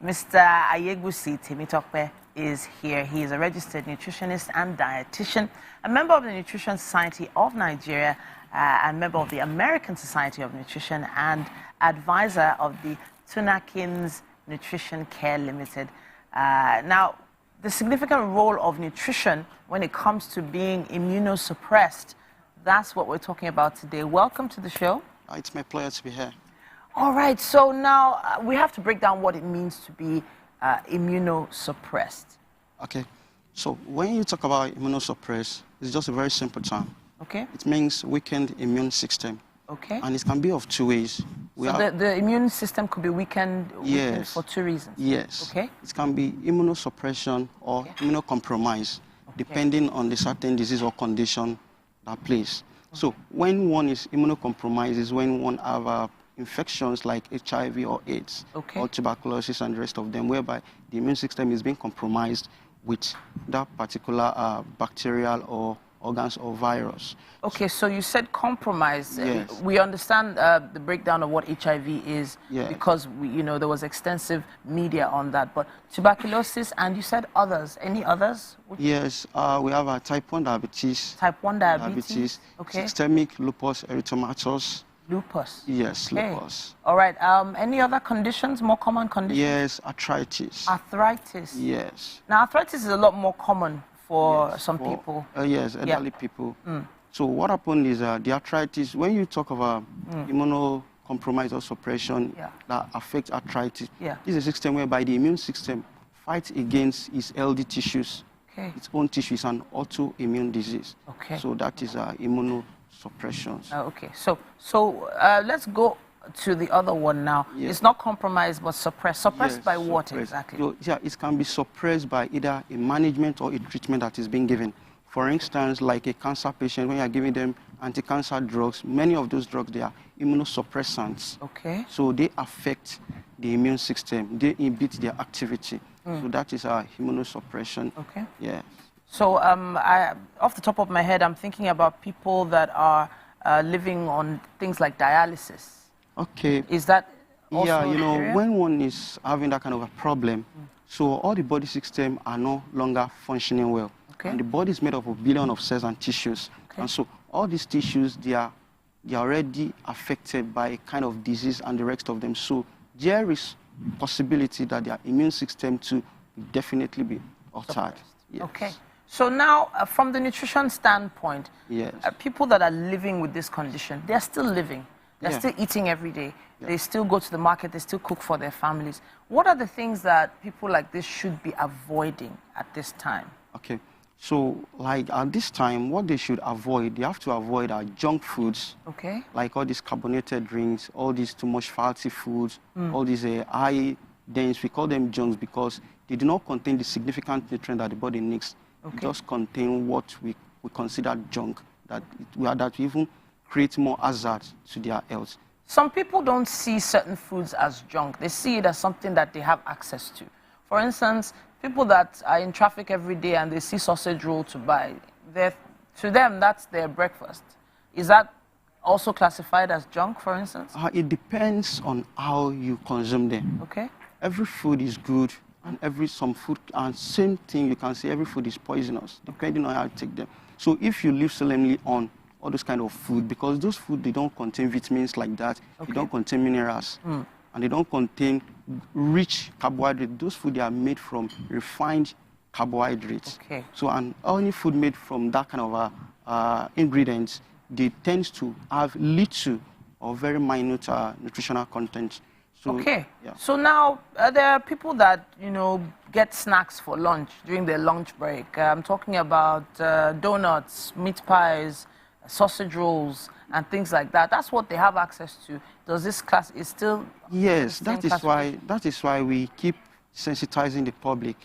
Mr. Ayegbusi Temitokpe is here. He is a registered nutritionist and dietitian, a member of the Nutrition Society of Nigeria, and member of the American Society of Nutrition, and advisor of the Tunakins Nutrition Care Limited. Now, the significant role of nutrition when it comes to being immunosuppressed, that's what we're talking about today. Welcome to the show. It's my pleasure to be here. All right, so now we have to break down what it means to be immunosuppressed. Okay, so when you talk about immunosuppressed, it's just a very simple term. Okay. It means weakened immune system. Okay. And it can be of two ways. The immune system could be weakened for two reasons. Yes. Okay. It can be immunosuppression or immunocompromise, depending on the certain disease or condition that plays. So when one is immunocompromised is when one have infections like HIV or AIDS, or tuberculosis and the rest of them, whereby the immune system is being compromised with that particular bacterial or organs or virus. Okay, so you said compromise. Yes. We understand the breakdown of what HIV is because there was extensive media on that. But tuberculosis, and you said others. Any others? Yes, we have type 1 diabetes. Type 1 diabetes. Okay. Systemic lupus erythematosus. Lupus. Yes, lupus. All right. Any other conditions, more common conditions? Yes, arthritis. Arthritis. Yes. Now, arthritis is a lot more common for some people. Yes, elderly people. So what happened is the arthritis, when you talk about immunocompromise or suppression that affects arthritis, this is a system whereby the immune system fights against its healthy tissues, its own tissues, and autoimmune disease. Okay. So that is immunosuppression. Okay, so let's go to the other one now. Yes. It's not compromised, but suppressed. Suppressed by what exactly? So, it can be suppressed by either a management or a treatment that is being given. For instance, like a cancer patient, when you are giving them anti-cancer drugs, many of those drugs, they are immunosuppressants. Okay. So they affect the immune system. They inhibit their activity. So that is our immunosuppression. Okay. Yeah. So off the top of my head, I'm thinking about people that are living on things like dialysis. Okay. Is that also when one is having that kind of a problem, so all the body systems are no longer functioning well. Okay. And the body is made up of billions of cells and tissues. Okay. And so all these tissues, they are already affected by a kind of disease and the rest of them. So there is possibility that their immune system to definitely be altered. Yes. Okay. So now, from the nutrition standpoint, yes. People that are living with this condition, they're still living. They're still eating every day. They still go to the market. They still cook for their families. What are the things that people like this should be avoiding at this time? Okay. So, like at this time, what they should avoid, they have to avoid junk foods. Okay. Like all these carbonated drinks, all these too much fatty foods, all these high dense, we call them junks because they do not contain the significant nutrient that the body needs. They just contain what we consider junk, that even create more hazard to their health. Some people don't see certain foods as junk. They see it as something that they have access to. For instance, people that are in traffic every day and they see sausage roll to buy, to them, that's their breakfast. Is that also classified as junk, for instance? It depends on how you consume them. Okay. Every food is good, and some food, and same thing, you can say every food is poisonous, depending on how you take them. So if you live solemnly on all those kind of food, because those food, they don't contain vitamins like that, they don't contain minerals, and they don't contain rich carbohydrates. Those food, they are made from refined carbohydrates. Okay. So, and any food made from that kind of ingredients, they tend to have little or very minute nutritional content. So, okay. Yeah. So now there are people that, you know, get snacks for lunch during their lunch break. I'm talking about donuts, meat pies, sausage rolls, and things like that. That's what they have access to. Does this class is still? Yes, that is why we keep sensitizing the public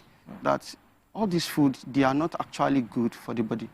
that all these foods, they are not actually good for the body.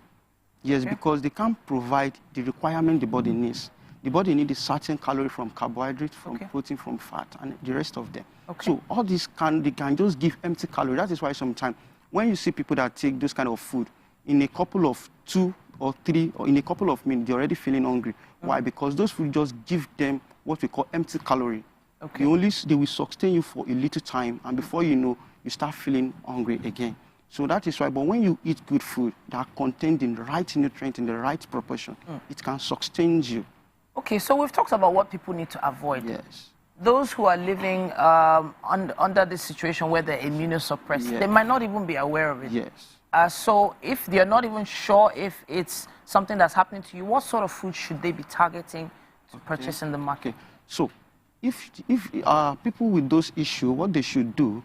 Yes, okay. Because they can't provide the requirement the body needs. The body needs a certain calorie from carbohydrate, from protein, from fat, and the rest of them. Okay. So all these they can just give empty calorie. That is why sometimes when you see people that take those kind of food, in a couple of 2 or 3, or in a couple of minutes, they're already feeling hungry. Why? Because those food just give them what we call empty calorie. Okay. They will sustain you for a little time, and before you know, you start feeling hungry again. So that is why, but when you eat good food that contains the right nutrient in the right proportion, it can sustain you. Okay, so we've talked about what people need to avoid. Yes. Those who are living under this situation where they're immunosuppressed, yes, they might not even be aware of it. Yes. So if they're not even sure if it's something that's happening to you, what sort of food should they be targeting to purchase in the market? Okay. So if people with those issues, what they should do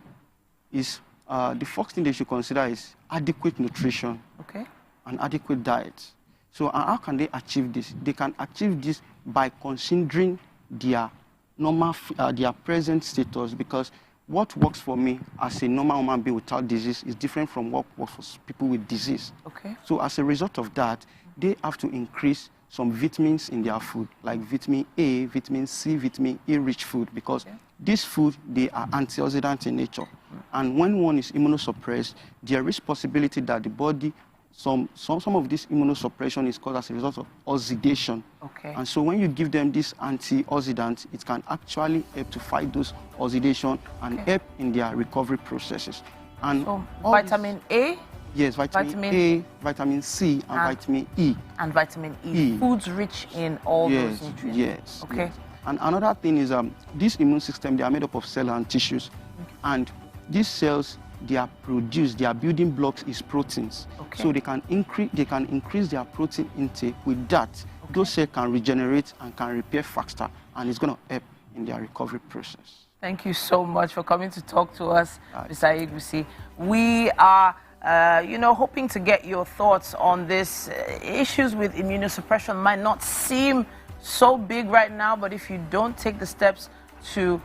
is, the first thing they should consider is adequate nutrition, okay, and adequate diet. So how can they achieve this? They can achieve this by considering their normal, their present status, because what works for me as a normal human being without disease is different from what works for people with disease. Okay. So as a result of that, they have to increase some vitamins in their food, like vitamin A, vitamin C, vitamin E-rich food, because this food, they are antioxidant in nature. And when one is immunosuppressed, there is possibility that the body, some of this immunosuppression is caused as a result of oxidation. Okay. And so when you give them this antioxidant, it can actually help to fight those oxidation and help in their recovery processes. And so vitamin A? Yes, vitamin A, vitamin C, and vitamin E. And vitamin E. Foods rich in all those nutrients. Yes. Okay. Yes. And another thing is this immune system, they are made up of cells and tissues. Okay. And these cells, they are produced, their building blocks is proteins. Okay. So they can increase their protein intake. With that, those cells can regenerate and can repair faster, and it's going to help in their recovery process. Thank you so much for coming to talk to us, Mr. Igusi. We are hoping to get your thoughts on this. Issues with immunosuppression might not seem so big right now, but if you don't take the steps to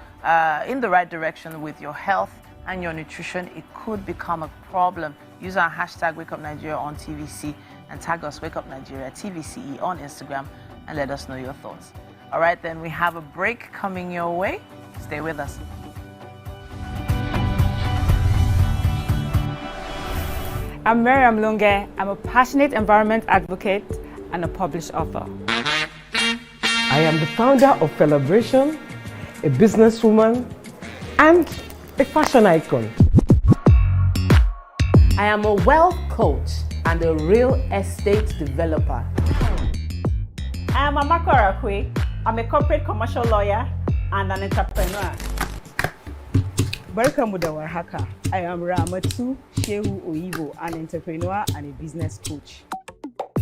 in the right direction with your health and your nutrition, it could become a problem. Use our hashtag WakeUpNigeria on TVC and tag us WakeUpNigeria TVCE on Instagram and let us know your thoughts. All right, then we have a break coming your way. Stay with us. I'm Miriam Lunge. I'm a passionate environment advocate and a published author. I am the founder of Celebration, a businesswoman, and a fashion icon. I am a wealth coach and a real estate developer. I am Amako Arakwe. I'm a corporate commercial lawyer and an entrepreneur. Barkamu da warhaka. I am Ramatu Shehu Oyibo, an entrepreneur and a business coach.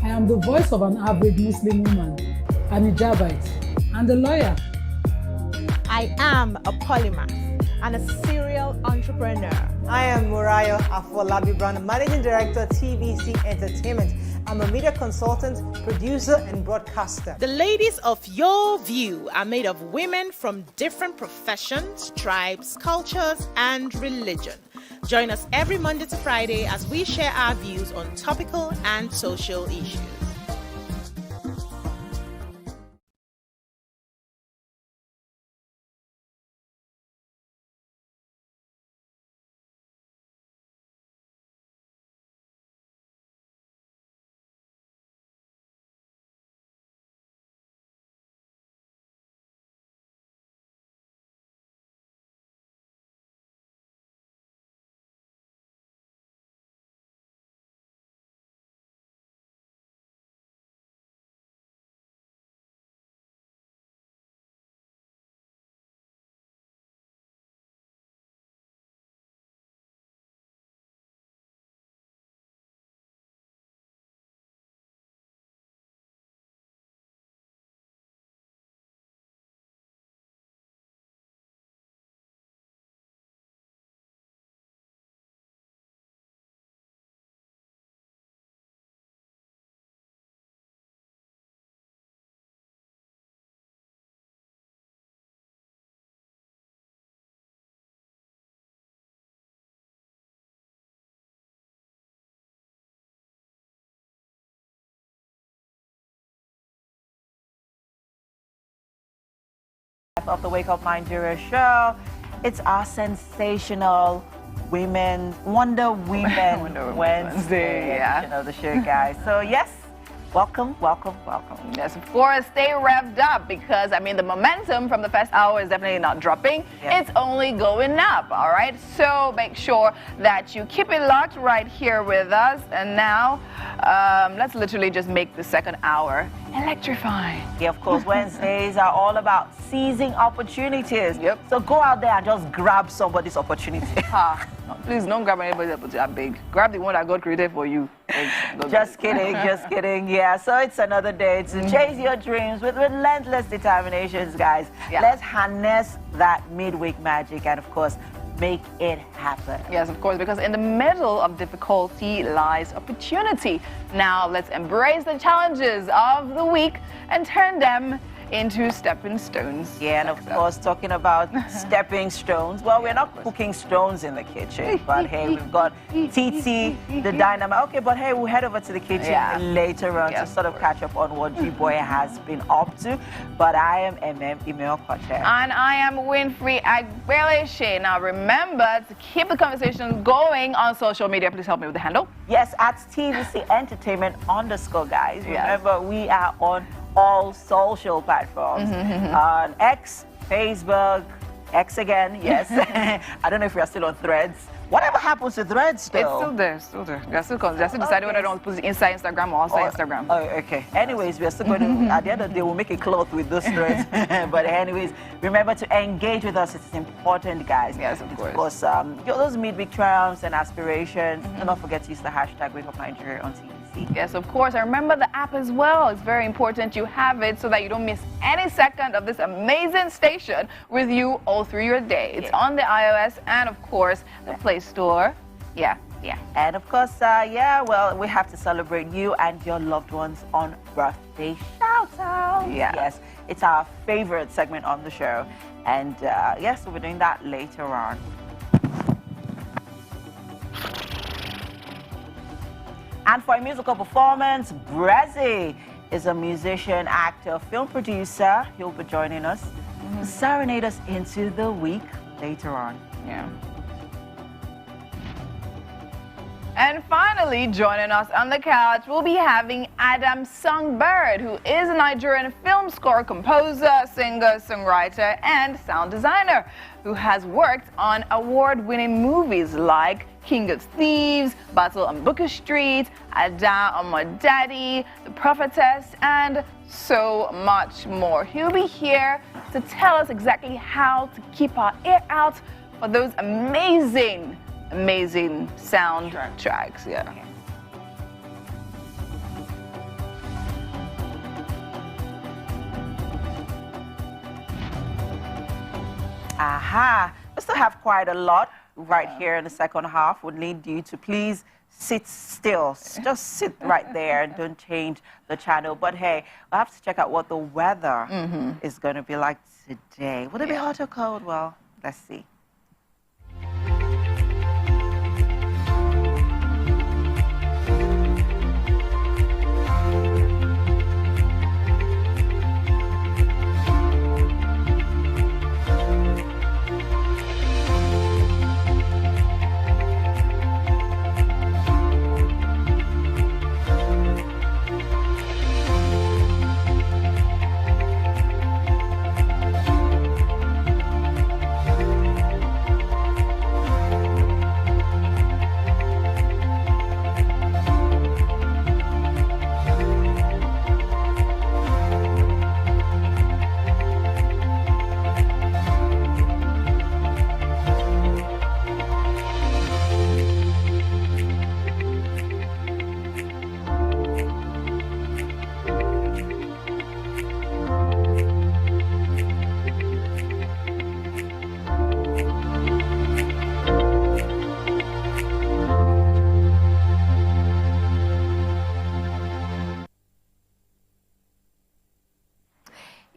I am the voice of an average Muslim woman, an hijabite, and a lawyer. I am a polymath and a serial entrepreneur. I am Murayo Afolabi Brown, Managing Director, TVC Entertainment. I'm a media consultant, producer, and broadcaster. The ladies of your view are made of women from different professions, tribes, cultures, and religion. Join us every Monday to Friday as we share our views on topical and social issues. of the Wake Up Nigeria show. It's our sensational Wonder Women Wednesday edition of the show, guys. So yes, welcome. Yes, of course, stay revved up because, I mean, the momentum from the first hour is definitely not dropping. It's only going up, all right? So make sure that you keep it locked right here with us. And now, let's literally just make the second hour electrifying. Yeah, of course, Wednesdays are all about seizing opportunities. Yep. So go out there and just grab somebody's opportunity. No, please don't grab anybody's opportunity. I'm big. Grab the one that God created for you. Just kidding. Yeah, so it's another day to chase your dreams with relentless determinations, guys. Let's harness that midweek magic and, of course, make it happen. Yes, of course, because in the middle of difficulty lies opportunity. Now, let's embrace the challenges of the week and turn them into stepping stones. Yeah, and of course, talking about stepping stones, well, we're not cooking stones in the kitchen, but hey, we've got Titi, the dynamite. Okay, but hey, we'll head over to the kitchen later on to sort of catch up on what G-Boy has been up to. But I am Emil Koche. And I am Winfrey Agbeleshe. Now, remember to keep the conversation going on social media. Please help me with the handle. Yes, at TVC Entertainment _, guys. Remember, we are on all social platforms. On X, Facebook, X again, yes. I don't know if we are still on Threads. Whatever happens to Threads still? It's still there. They're still deciding whether I don't put it inside Instagram or outside Instagram. Oh, okay. Anyways, we're still going to, at the end of the day, we'll make a cloth with those threads. But anyways, remember to engage with us. It's important, guys. Yes, of course. Of course, those midweek triumphs and aspirations. Do not forget to use the hashtag Wake Up Nigeria on TVC. Yes, of course. And remember the app as well. It's very important you have it so that you don't miss any second of this amazing station with you all through your day. It's on the iOS and, of course, the Play Store. Yeah. And of course, well, we have to celebrate you and your loved ones on birthday shout-outs. Yes, it's our favorite segment on the show. And yes, we'll be doing that later on. And for a musical performance, Brezzy is a musician, actor, film producer. He'll be joining us to serenade us into the week later on. Yeah. And finally, joining us on the couch, we'll be having Adam Songbird, who is a Nigerian film score composer, singer, songwriter, and sound designer, who has worked on award-winning movies like King of Thieves, Battle on Booker Street, Ada on My Daddy, The Prophetess, and so much more. He'll be here to tell us exactly how to keep our ear out for those amazing sound tracks. Aha! We still have quite a lot right here in the second half. Would need you to please sit still. Just sit right there and don't change the channel. But hey, I have to check out what the weather is going to be like today. Will it be hot or cold? Well, let's see.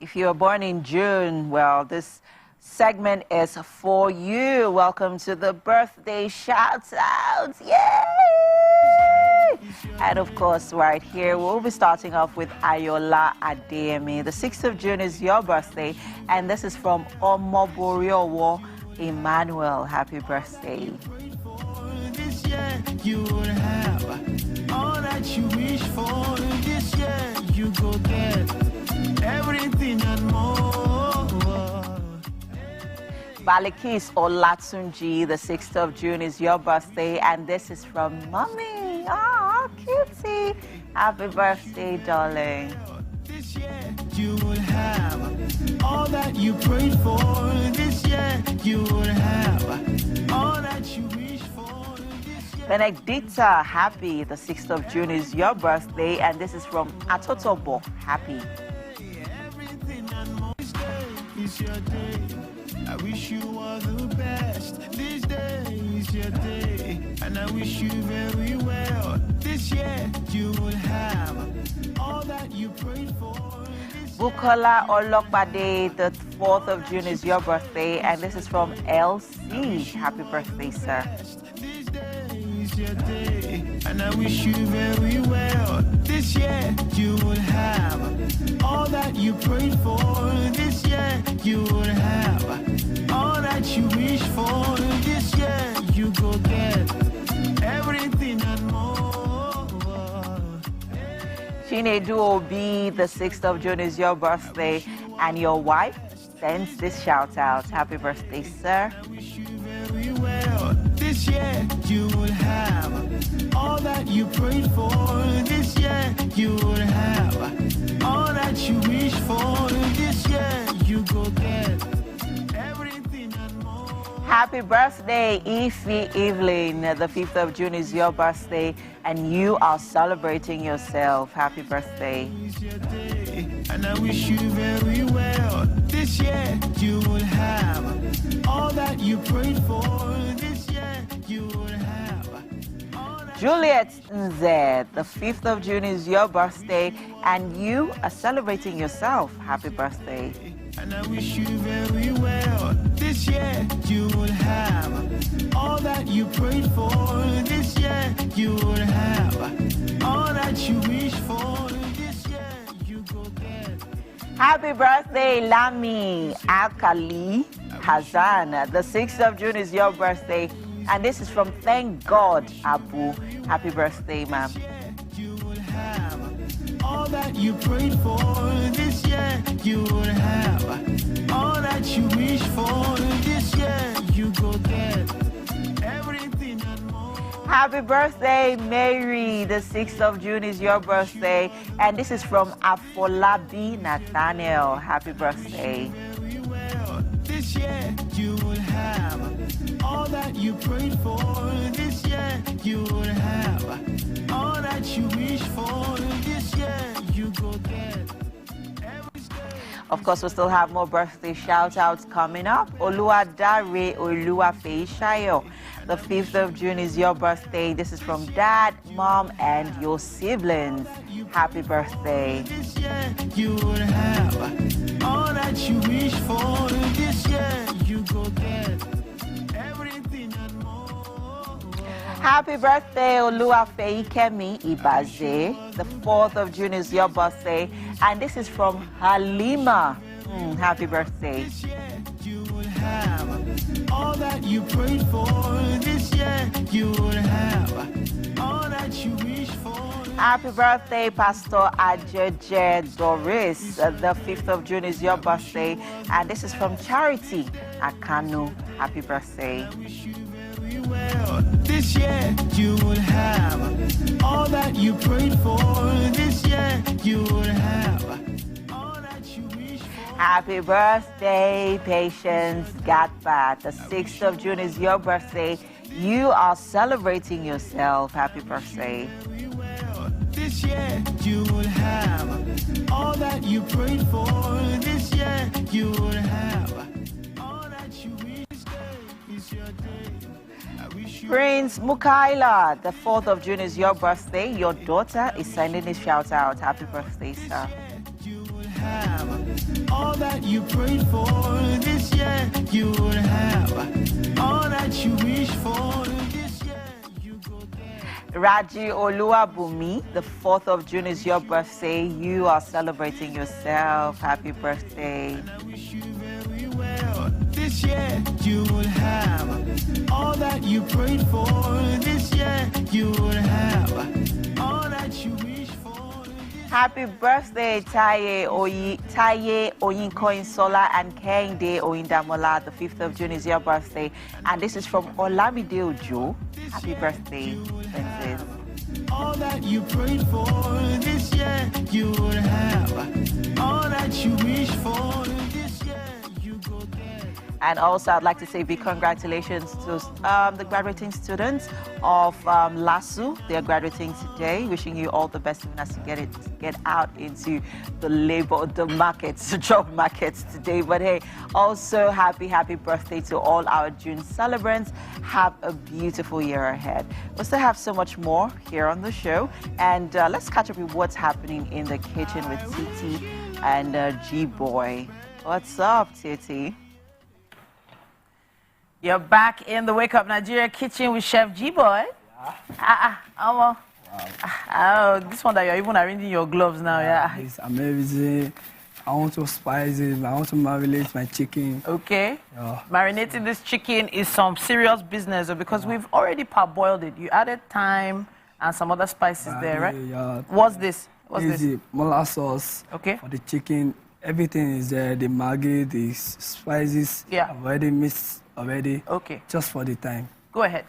If you were born in June, well, this segment is for you. Welcome to the birthday shout-outs. Yay! And of course, right here, we'll be starting off with Ayola Adeyemi. The 6th of June is your birthday, and this is from Omoboriowo Emmanuel. Happy birthday. This year you will have all that you wish for. This year you go get everything and more. Balikis Olatunji, the 6th of June is your birthday, and this is from Mommy. Oh, cutie. Happy birthday, darling. This year you will have all that you prayed for. This year you will have all that you wish for. Benedicta, happy. The 6th of June is your birthday, and this is from Atotobo. Happy. Everything and more. This day is your day. I wish you all the best. This day is your day, and I wish you very well. This year you will have all that you prayed for. Bukola Olokbade, the 4th of June is your birthday, and this is from LC. Happy birthday, sir. This day is your day, and I wish you very well. This year you will have all that you prayed for. This year you will have all that you wish for. This year you go get everything and more. Chinedu Obi, the 6th of June is your birthday, and your wife sends this shout out. Happy birthday, sir. Very well. This year you will have all that you prayed for. This year you will have all that you wish for. This year you go get everything and more. Happy birthday, Ify Evelyn. The 5th of June is your birthday, and you are celebrating yourself. Happy birthday. And I wish you very well. This year you will have all that you prayed for. This year you will have Juliet Nze, the 5th of June is your birthday, and you are celebrating yourself. Happy birthday. And I wish you very well. This year you will have all that you prayed for. This year you will have all that you wish for. This year you go get. Happy birthday, Lami Akali Hazan. The 6th of June is your birthday, and this is from Thank God Abu. Happy birthday, ma'am. You will have all that you prayed for. This year you will have all that you wish for. This year you go get everything and more. Happy birthday, Mary. The 6th of June is your birthday, and this is from Afolabi Nathaniel. Happy birthday. Very well. This year you will have all that you prayed for. This year you will have all that you wish for. This year you go get. Of course, we still have more birthday shout-outs coming up. Oluwadare Oluwafeishayo. The 5th of June is your birthday. This is from Dad, Mom, and your siblings. Happy birthday. This year you will have all that you wish for. This year you go get everything and more. Happy birthday, Oluwafeikemi Ibaze. The 4th of June is your birthday, and this is from Halima. Happy birthday. This year you will have all that you prayed for. This year you will have all that you wish for. Happy birthday, Pastor Ajeje Doris. The 5th of June is your birthday, and this is from Charity Akanu. Happy birthday. Well, this year you will have all that you prayed for. This year you will have all that you wish for. Happy birthday, Patience Gatbat. The 6th of June is your birthday. You are celebrating yourself. Happy birthday. Well, this year you will have all that you prayed for. This year you will have all that you wish. Is your day. Prince Mukaila, the 4th of June is your birthday. Your daughter is sending a shout out. Happy birthday, sir. You will have all that you prayed for. This year you will have all that you wish for. This year you go get. Raji Oluwabumi, the 4th of June is your birthday. You are celebrating yourself. Happy birthday. This year you will have all that you prayed for. This year you will have all that you wish for. Happy birthday, Taye Oyinkoinsola and Kehinde Oyindamola. The 5th of June is your birthday. And this is from Olamide Ojo. Happy birthday, princess. All that you prayed for. This year you will have all that you wish for. This year you go there. And also, I'd like to say big congratulations to the graduating students of LASU. They are graduating today. Wishing you all the best as you get out into the markets, the job markets today. But hey, also happy birthday to all our June celebrants. Have a beautiful year ahead. We'll still have so much more here on the show. And let's catch up with what's happening in the kitchen with Titi and G-Boy. What's up, Titi? You're back in the Wake Up Nigeria kitchen with Chef G-Boy. This one that you're even arranging your gloves now, It's amazing. I want to spice it. I want to marinate my chicken. Okay. Marinating this chicken is some serious business because we've already parboiled it. You added thyme and some other spices there, right? Yeah. What's this? Easy. Molasses sauce. Okay. For the chicken. Everything is there. The Maggi, the spices. Yeah. I've already mixed already. Okay. Just for the time. Go ahead.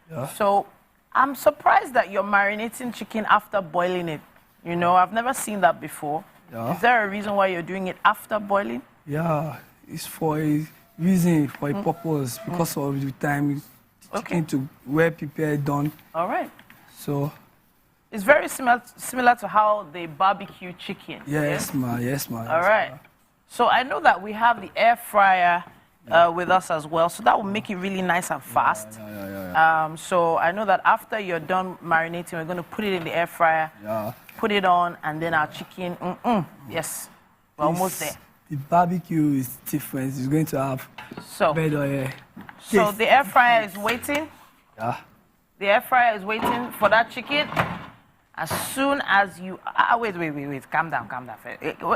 Yeah. So I'm surprised that you're marinating chicken after boiling it. You know, I've never seen that before. Yeah. Is there a reason why you're doing it after boiling? Yeah, it's for a reason, for a purpose, because of the time chicken to well prepared done. All right. So it's very similar to how they barbecue chicken. Yes, ma'am. All right. So I know that we have the air fryer with us as well, so that will make it really nice and fast. So I know that after you're done marinating, we're going to put it in the air fryer, put it on, and then our chicken, yes, we're almost there. The barbecue is different. It's going to have red oil. So the air fryer is waiting. Yeah. The air fryer is waiting for that chicken. As soon as you... wait. Calm down.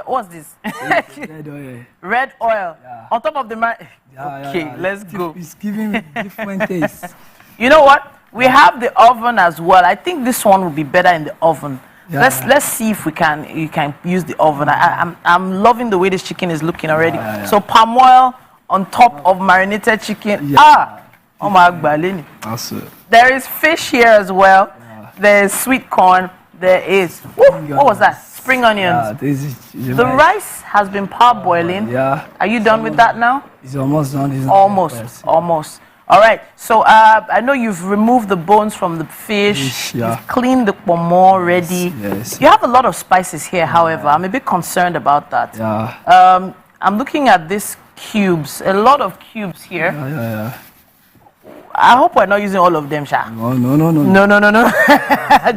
What's this? Red oil. Red oil. Yeah. On top of the... Let's go. It's giving different tastes. You know what? We have the oven as well. I think this one will be better in the oven. Yeah. Let's see if you can use the oven. I'm loving the way this chicken is looking already. So palm oil on top of marinated chicken. Oh my God. There is fish here as well. There's sweet corn. There is. What was that? Spring onions. The rice has been parboiling. Yeah. Are you done with that now? It's almost done. Almost. All right. So I know you've removed the bones from the fish. You've cleaned the pomo already. Yes. You have a lot of spices here, however. I'm a bit concerned about that. Yeah. I'm looking at these cubes. A lot of cubes here. Yeah. I hope we're not using all of them, Sha. No.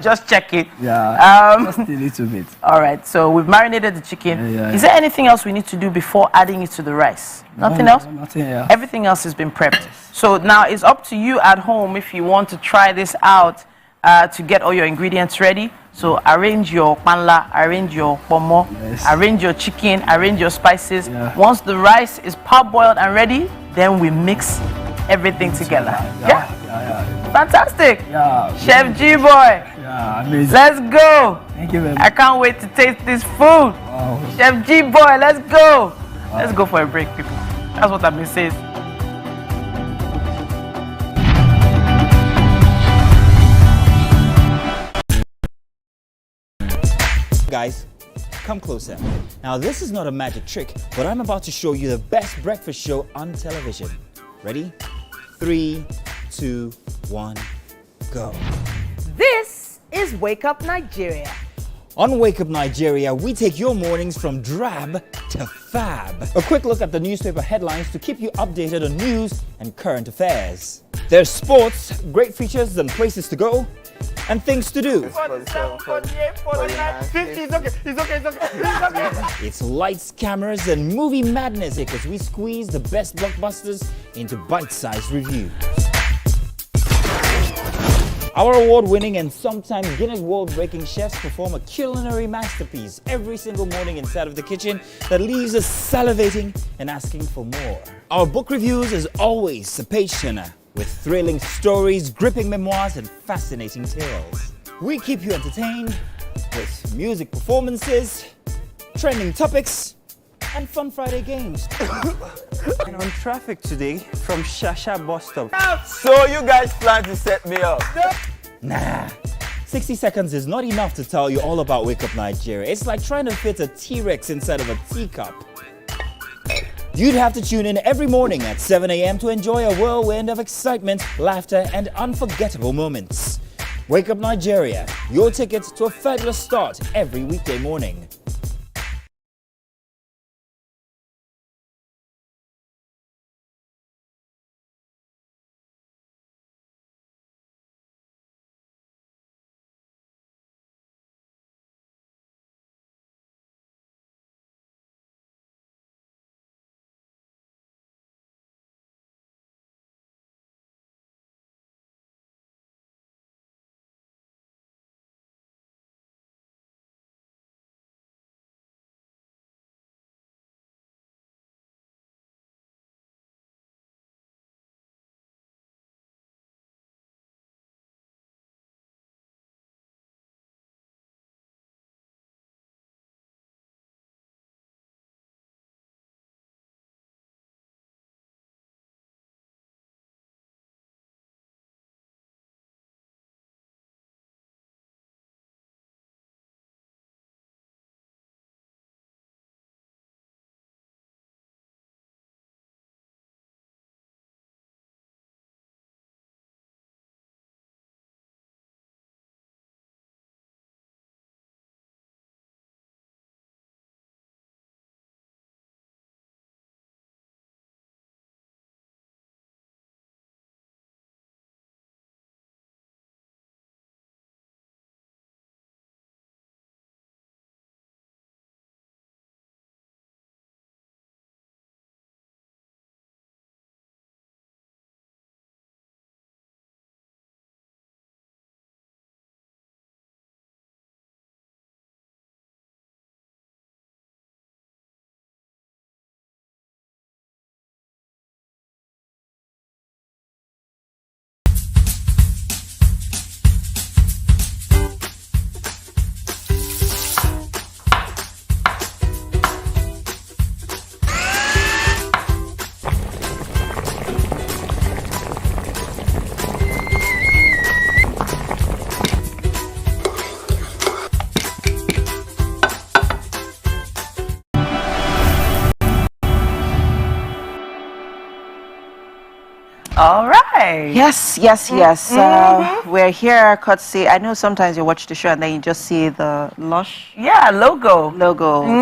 Just check it. Yeah. Just a little bit. All right. So we've marinated the chicken. Is there anything else we need to do before adding it to the rice? Nothing else? Nothing. Yeah. Everything else has been prepped. So now it's up to you at home if you want to try this out to get all your ingredients ready. So arrange your panla, arrange your pomo, arrange your chicken, arrange your spices. Once the rice is parboiled and ready, then we mix everything together. Yeah. Fantastic. Chef G-Boy. Yeah, amazing. Let's go. Thank you very much. I can't wait to taste this food. Wow. Chef G-Boy, let's go. Let's go for a break, people. That's what I've been saying. Guys, come closer. Now this is not a magic trick, but I'm about to show you the best breakfast show on television. Ready? 3, 2, 1, go. This is Wake Up Nigeria. On Wake Up Nigeria, we take your mornings from drab to fab. A quick look at the newspaper headlines to keep you updated on news and current affairs. There's sports, great features and places to go, and things to do. It's lights, cameras, and movie madness because we squeeze the best blockbusters into bite-sized reviews. Our award-winning and sometimes Guinness World-breaking chefs perform a culinary masterpiece every single morning inside of the kitchen that leaves us salivating and asking for more. Our book reviews is always a page turner with thrilling stories, gripping memoirs, and fascinating tales. We keep you entertained with music performances, trending topics, and fun Friday games. And on traffic today from Shasha bus stop. So you guys plan to set me up? Nah, 60 seconds is not enough to tell you all about Wake Up Nigeria. It's like trying to fit a T-Rex inside of a teacup. You'd have to tune in every morning at 7 a.m. to enjoy a whirlwind of excitement, laughter, and unforgettable moments. Wake Up Nigeria, your ticket to a fabulous start every weekday morning. All right. Yes. We're here, courtesy. I know sometimes you watch the show and then you just see the Lush. Yeah, logo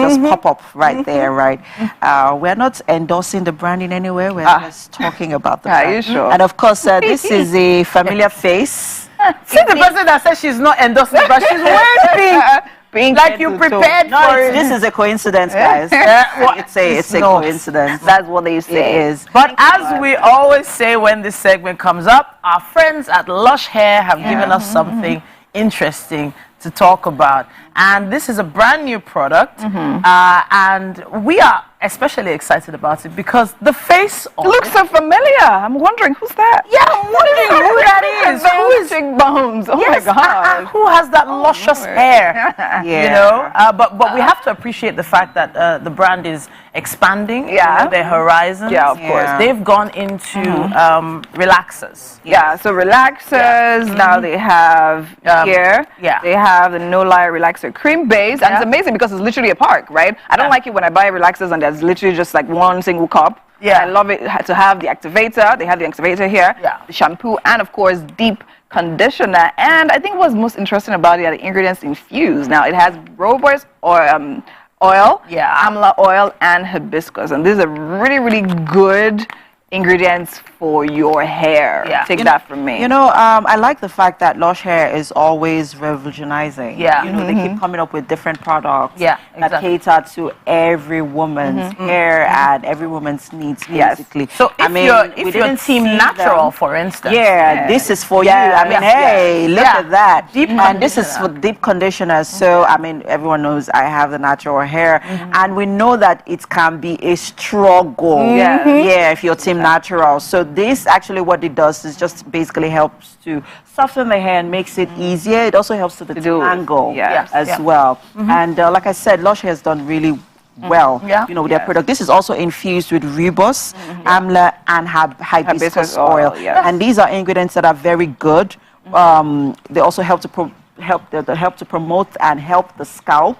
just pop up right there, right? We're not endorsing the brand in any way. We're just talking about the brand. Are you sure? And of course, this is a familiar face. See the person that says she's not endorsing, but she's wearing pink. Like you prepared for it. This is a coincidence, guys. It's a coincidence. That's what they say. It is. But as we always say when this segment comes up, our friends at Lush Hair have given us something interesting to talk about. And this is a brand new product. And we are especially excited about it because the face of it looks so familiar. I'm wondering who's that? Yeah, I'm wondering who that is. Who is cheekbones? Oh my God. Who has that luscious hair? You know, but we have to appreciate the fact that the brand is expanding their horizons. Yeah, of course. They've gone into relaxers. Yeah, so relaxers. Now they have here. Yeah. They have the No Lie Relaxer Cream Base. And it's amazing because it's literally a park, right? I don't like it when I buy relaxers and there's literally just like one single cup. Yeah. I love it to have the activator. They have the activator here. Yeah. The shampoo and of course deep conditioner. And I think what's most interesting about it are the ingredients infused. Now it has rose oil, amla oil, and hibiscus. And this is a really, really good ingredients for your hair. Take that from me. You know, I like the fact that Lush Hair is always revolutionizing. You know, they keep coming up with different products that cater to every woman's hair and every woman's needs, basically. So if you're team natural, for instance. This is for you. I mean, hey, look at that. And this is for deep conditioners. So, I mean, everyone knows I have the natural hair. And we know that it can be a struggle. If you're team natural. So this actually what it does is just basically helps to soften the hair and makes it easier. It also helps to detangle as well. And like I said, Lush Hair has done really well, you know, with their product. This is also infused with rooibos, amla, and hibiscus oil. And these are ingredients that are very good. They also help to promote and help the scalp.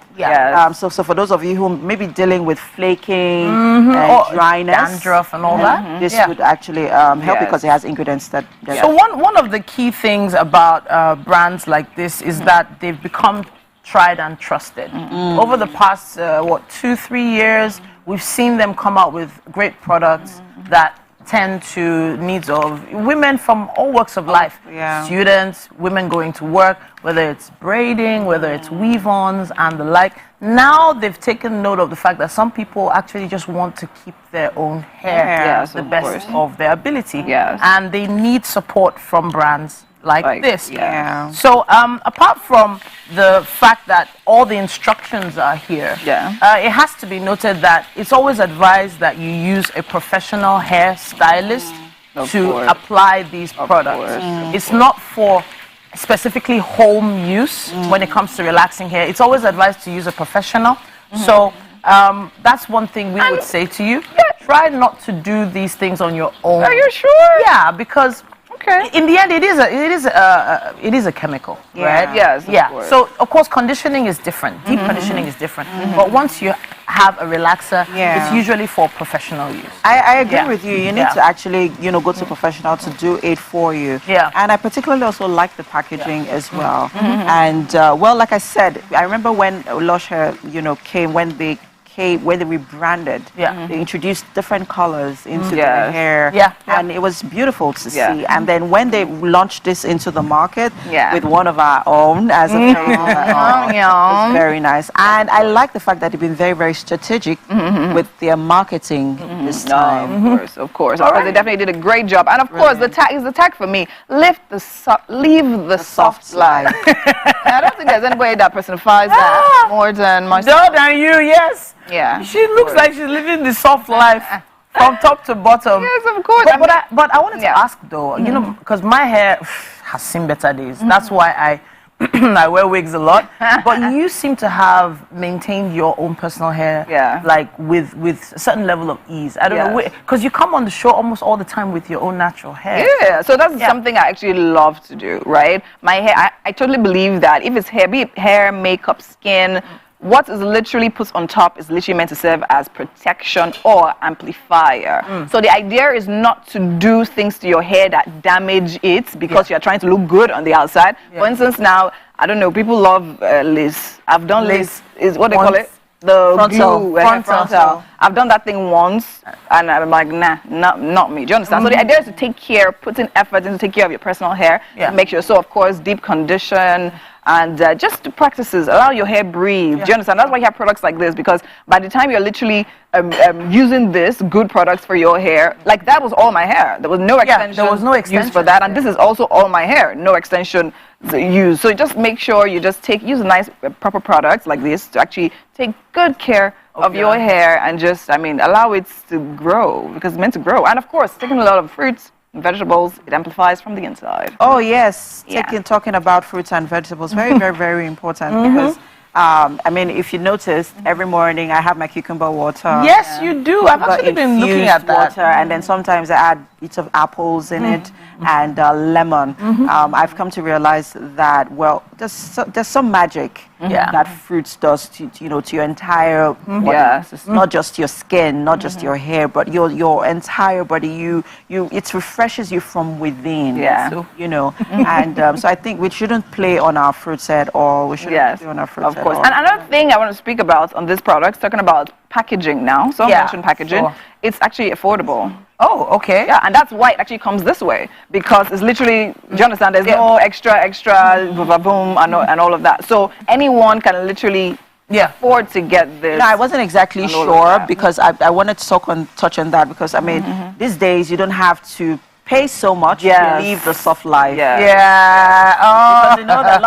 So for those of you who may be dealing with flaking and dryness, dandruff and all that, this would actually help because it has ingredients that. So one of the key things about brands like this is that they've become tried and trusted. Over the past 2-3 years, we've seen them come out with great products that tend to needs of women from all walks of life. Students, women going to work, whether it's braiding, whether it's weave-ons and the like. Now they've taken note of the fact that some people actually just want to keep their own hair the best of their ability. And they need support from brands like this. So apart from the fact that all the instructions are here, it has to be noted that it's always advised that you use a professional hair stylist to apply these products. It's not for specifically home use when it comes to relaxing hair. It's always advised to use a professional. So that's one thing we would say to you. Try not to do these things on your own. Are you sure? Yeah, because in the end, it is a chemical, right? Yes, of course. So of course, conditioning is different. Deep conditioning is different. But once you have a relaxer, it's usually for professional use. I agree with you. You need to actually, you know, go to a professional to do it for you. And I particularly also like the packaging as well. And well, like I said, I remember when Lush Hair, you know, came when they rebranded, they introduced different colors into their hair, and it was beautiful to see. And then when they launched this into the market with one of our own as a it was very nice. And I like the fact that they've been very, very strategic with their marketing this time. Of course. They definitely did a great job. And of course, the tag is the tag for me. Leave the soft life. I don't think there's anybody that personifies that more than myself. More than you, yes. She looks like she's living the soft life from top to bottom. Yes, of course. But I wanted to ask though, you know, because my hair has seen better days. That's why I I wear wigs a lot. But you seem to have maintained your own personal hair, like with a certain level of ease. I don't know, because you come on the show almost all the time with your own natural hair. So that's something I actually love to do, right? My hair, I totally believe that if it's hair, be it hair, makeup, skin, what is literally put on top is literally meant to serve as protection or amplifier. So the idea is not to do things to your hair that damage it because you're trying to look good on the outside. For instance, now, I don't know, people love lace. I've done lace, is what they call it? The frontal. I've done that thing once, and I'm like, nah, not me. Do you understand? So the idea is to take care, put in effort into take care of your personal hair, to make sure. So of course, deep condition, and just the practices, allow your hair breathe. Do you understand? That's why you have products like this, because by the time you're literally using this good products for your hair, like that was all my hair. There was no extension. There was no extension used for that, and this is also all my hair. No extension used. So just make sure you just use nice proper products like this to actually take good care of your hair and just, I mean, allow it to grow, because it's meant to grow. And of course, taking a lot of fruits, vegetables, it amplifies from the inside. Oh yes, talking about fruits and vegetables, very, very, very important, because I mean, if you noticed, every morning I have my cucumber water. Yes, you do. I've actually been looking at that. Water, and then sometimes I add bits of apples in it and lemon. I've come to realize that, well, there's some magic that fruits does to your entire body. Not just your skin, not just your hair, but your entire body. It refreshes you from within. You know, and so I think we shouldn't play on our fruits at all. We shouldn't play on our fruits at all. And another thing I want to speak about on this product, talking about packaging now. So Yeah, mentioned packaging. sure. It's actually affordable. Oh, okay. Yeah, and that's why it actually comes this way, because it's literally, do you understand? There's no extra, boom, and all of that. So anyone can literally afford to get this. No, I wasn't exactly and all of sure that. because I wanted to touch on that because I mean these days you don't have to pay so much to live the soft life. Because you know that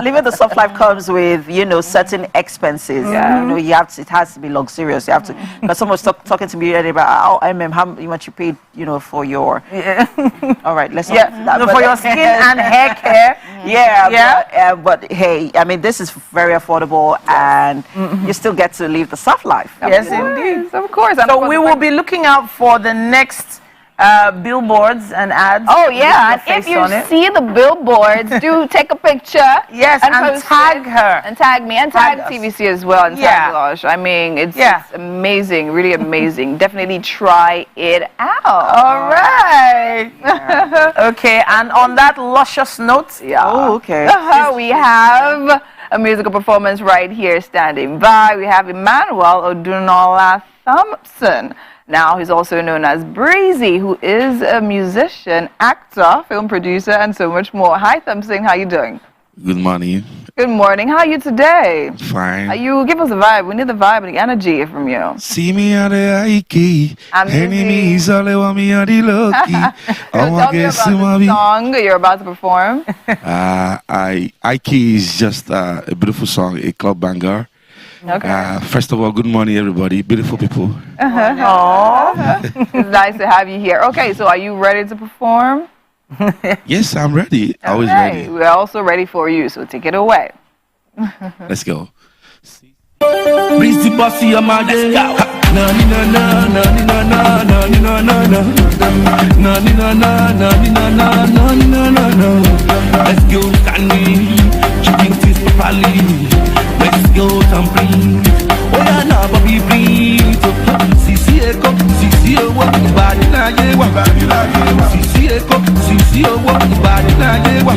living the soft life comes with certain expenses. You know it has to be luxurious. You have to. Because someone was talking to me earlier about how much you paid for your. All right, let's not do that. No, for your skin and hair care. But hey, I mean this is very affordable and you still get to live the soft life. Yes, indeed. Of course. So we will be looking out for the next billboards and ads. Oh yeah, and if you see the billboards, do take a picture. Yes, and post tag it, her. and tag me, and tag TVC as well, and tag Losh. I mean, it's amazing, really amazing. Definitely try it out. All right. Okay, and on that luscious note, we have a musical performance right here standing by. We have Emmanuel Odunola Thompson. Now he's also known as Breezy, who is a musician, actor, film producer, and so much more. Hi, Thompson. How you doing? Good morning. Good morning. How are you today? Fine. Give us a vibe. We need the vibe and the energy from you. See me at the Ike. Enemies all want me at the lucky. Tell me about the song you're about to perform. Ike is just a beautiful song, a club banger. Okay. First of all, good morning, everybody. Beautiful people. It's nice to have you here. Okay, so are you ready to perform? Yes, I'm ready. Always ready. We're also ready for you, so take it away. Let's go. Breezy bossy on my day. Na ni na na na ni na na na ni na na na na ni na na na ni na na na ni na na na. Let's go Sandy, chicken tis properly. Let's go Tamprin. Oh yeah, na baby breathe. Sisi eko, sisi owo, body na ye wa. Sisi eko, sisi owo, body na ye wa.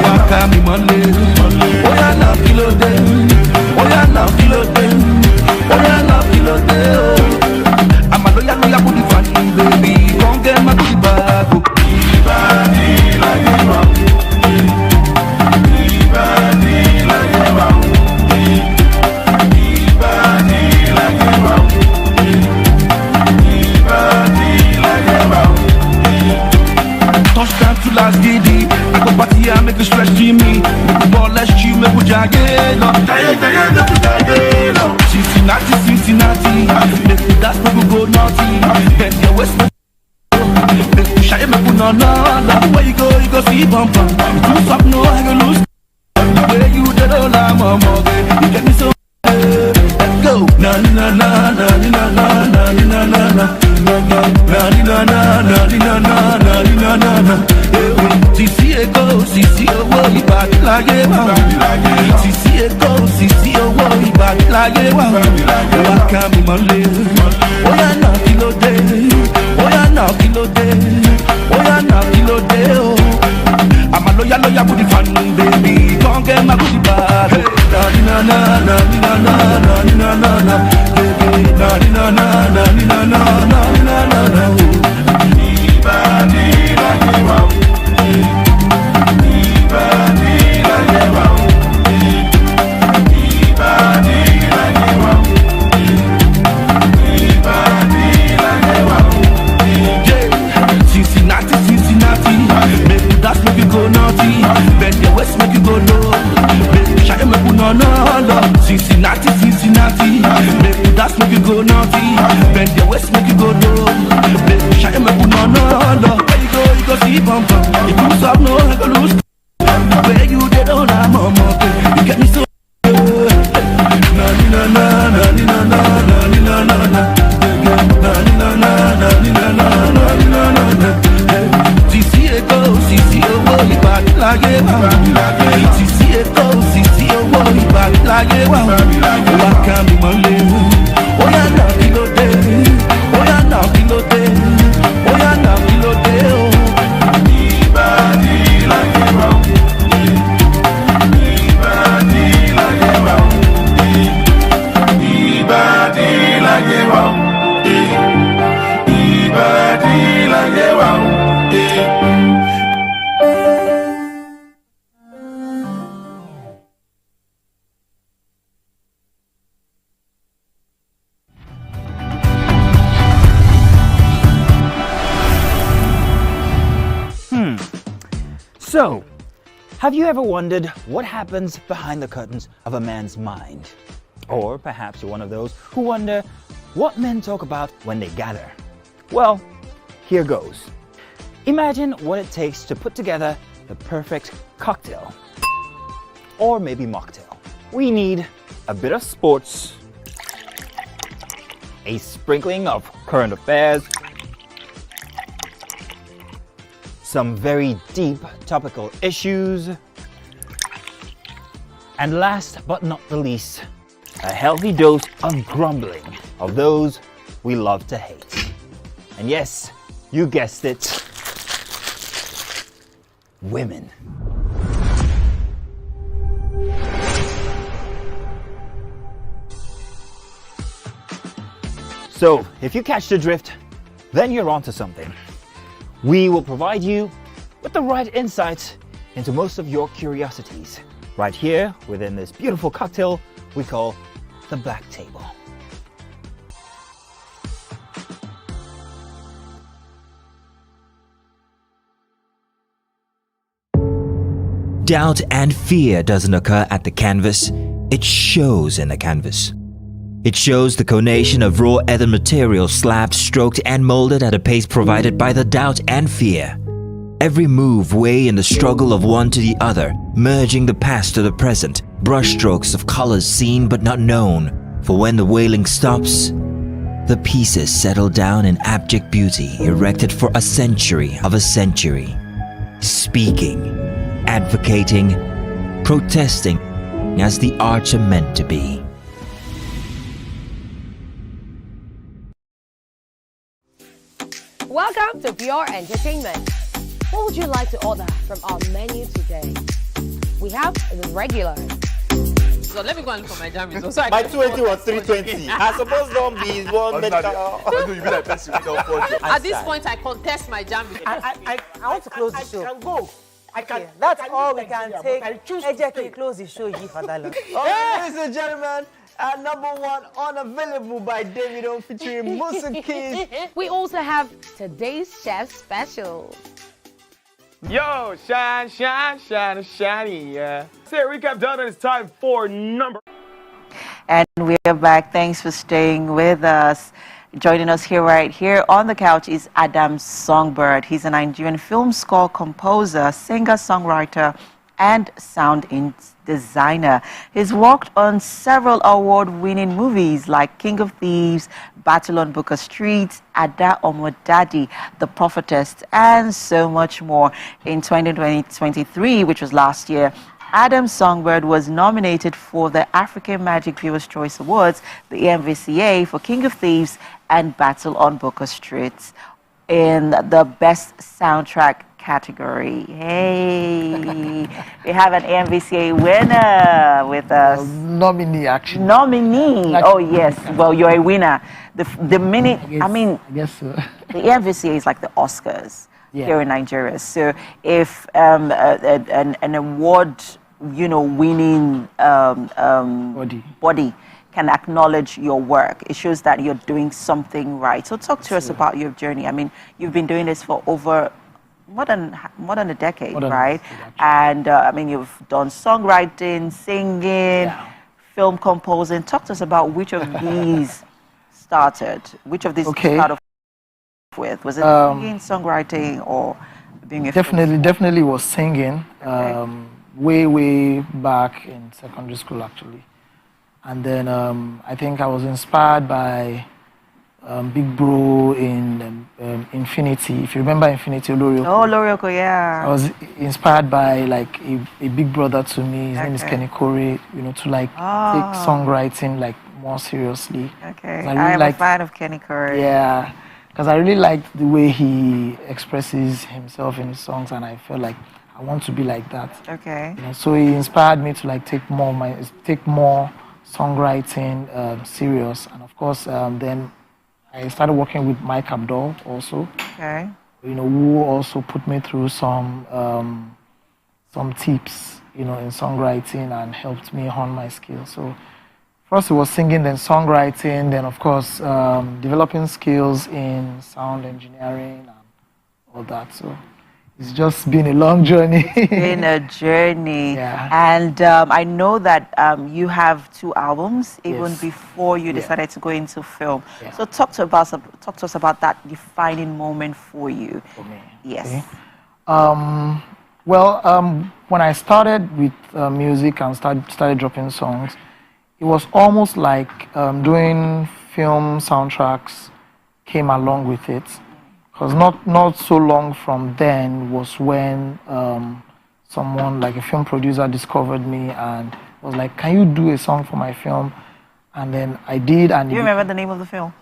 Waka mi mole. Oh yeah, na kilo day. Oh yeah, now kilo day. Oh yeah, now kilo day. I'm a loyal booty fan, baby. Come get my booty back. Ibadi like you want. Ibadi like you want. Ibadi like you want. Ibadi like you want. Touchdown to last giddy. I go party and make you stretch to me. Ball let's chew, make you jaggy. Cincinnati, make me dance, make me go naughty. Bend your waist, make me shy, make me no. Where you go see bump. You stop, no, I go lose. The way you did all I'm a mother. You get me so. Let's go. Na na na na na na na na na na na. Na na na na na na na na. Sisi eko, sisi owo, ibadi lage wa. Sisi eko, sisi owo, ibadi lage wa. Waka mi mole, oya na kilo de, oya na kilo de, oya na kilo de oh. I'm a loyal booty fan, baby. Come get my booty back. Na na na na na na na na na, baby. Na na na na na na na na na. Ibadi lage wa. Cincinnati, make you dance, make you go naughty. Bend your waist, make you go low. Make you shy, make you no. Cincinnati, So, have you ever wondered what happens behind the curtains of a man's mind? Or perhaps you're one of those who wonder what men talk about when they gather. Well, here goes. Imagine what it takes to put together the perfect cocktail. Or maybe mocktail. We need a bit of sports, a sprinkling of current affairs, some very deep topical issues, and last but not the least, a healthy dose of grumbling of those we love to hate. And yes, you guessed it, women. So, if you catch the drift, then you're onto something. We will provide you with the right insights into most of your curiosities, right here within this beautiful cocktail we call the Black Table. Doubt and fear doesn't occur at the canvas, it shows in the canvas. It shows the conation of raw earthen material slabbed, stroked and molded at a pace provided by the doubt and fear. Every move weigh in the struggle of one to the other, merging the past to the present, brushstrokes of colors seen but not known. For when the wailing stops, the pieces settle down in abject beauty erected for a century of a century. Speaking, advocating, protesting as the arts are meant to be. Welcome to Pure Entertainment. What would you like to order from our menu today? We have the regular. So let me go and look for my jam results. So my 20 was 320. I suppose don't be one medical. At this point, I contest my jam results. I want to close the show. I can go. I can. That's all we can take. Ejeki, close the show here for that long. Ladies and gentlemen, number one unavailable by Davido featuring Musiki. We also have today's chef special. Yo, shine, shine, shine, shiny, yeah. Say recap done, and it's time for number. And we're back. Thanks for staying with us. Joining us right here on the couch is Adam Songbird. He's a Nigerian film score composer, singer, songwriter, and sound designer. He's worked on several award-winning movies like King of Thieves, Battle on Booker Street, Ada Omodadi, The Prophetess, and so much more. In 2023, which was last year, Adam Songbird was nominated for the African Magic Viewers' Choice Awards, the AMVCA, for King of Thieves and Battle on Booker Street in the Best Soundtrack category. Hey, we have an AMVCA winner with us. Nominee, actually. Nominee. Oh yes. Well, you're a winner. The minute I guess so. The AMVCA is like the Oscars here in Nigeria. So if an award, winning body can acknowledge your work, it shows that you're doing something right. So talk to us about your journey. I mean, you've been doing this for over more than a decade, right? And I mean, you've done songwriting, singing, film composing. Talk to us about which of these started. Which of these started with? Was it singing, songwriting, or being a definitely was singing. Way back in secondary school, actually. And then I think I was inspired by Big Bro in Infinity. If you remember Infinity, Olorioko. Oh, Olorioko, yeah. I was inspired by like a big brother to me. His name is Kenny Corey. To like take songwriting like more seriously. Okay, I am a fan of Kenny Corey. Yeah, because I really liked the way he expresses himself in his songs, and I felt like I want to be like that. Okay. So he inspired me to like take more songwriting serious, and of course then I started working with Mike Abdul also. Okay. Who also put me through some tips, in songwriting and helped me hone my skills. So first it was singing, then songwriting, then of course developing skills in sound engineering and all that. So it's just been a long journey. It's been a journey. Yeah. And I know that you have 2 albums even Yes. before you decided to go into film. Yeah. So talk to us about that defining moment for you. For me. Yes. Okay. When I started with music and started dropping songs, it was almost like doing film soundtracks came along with it. Because not so long from then was when someone, like a film producer, discovered me and was like, "Can you do a song for my film?" And then I did. And Do you remember the name of the film?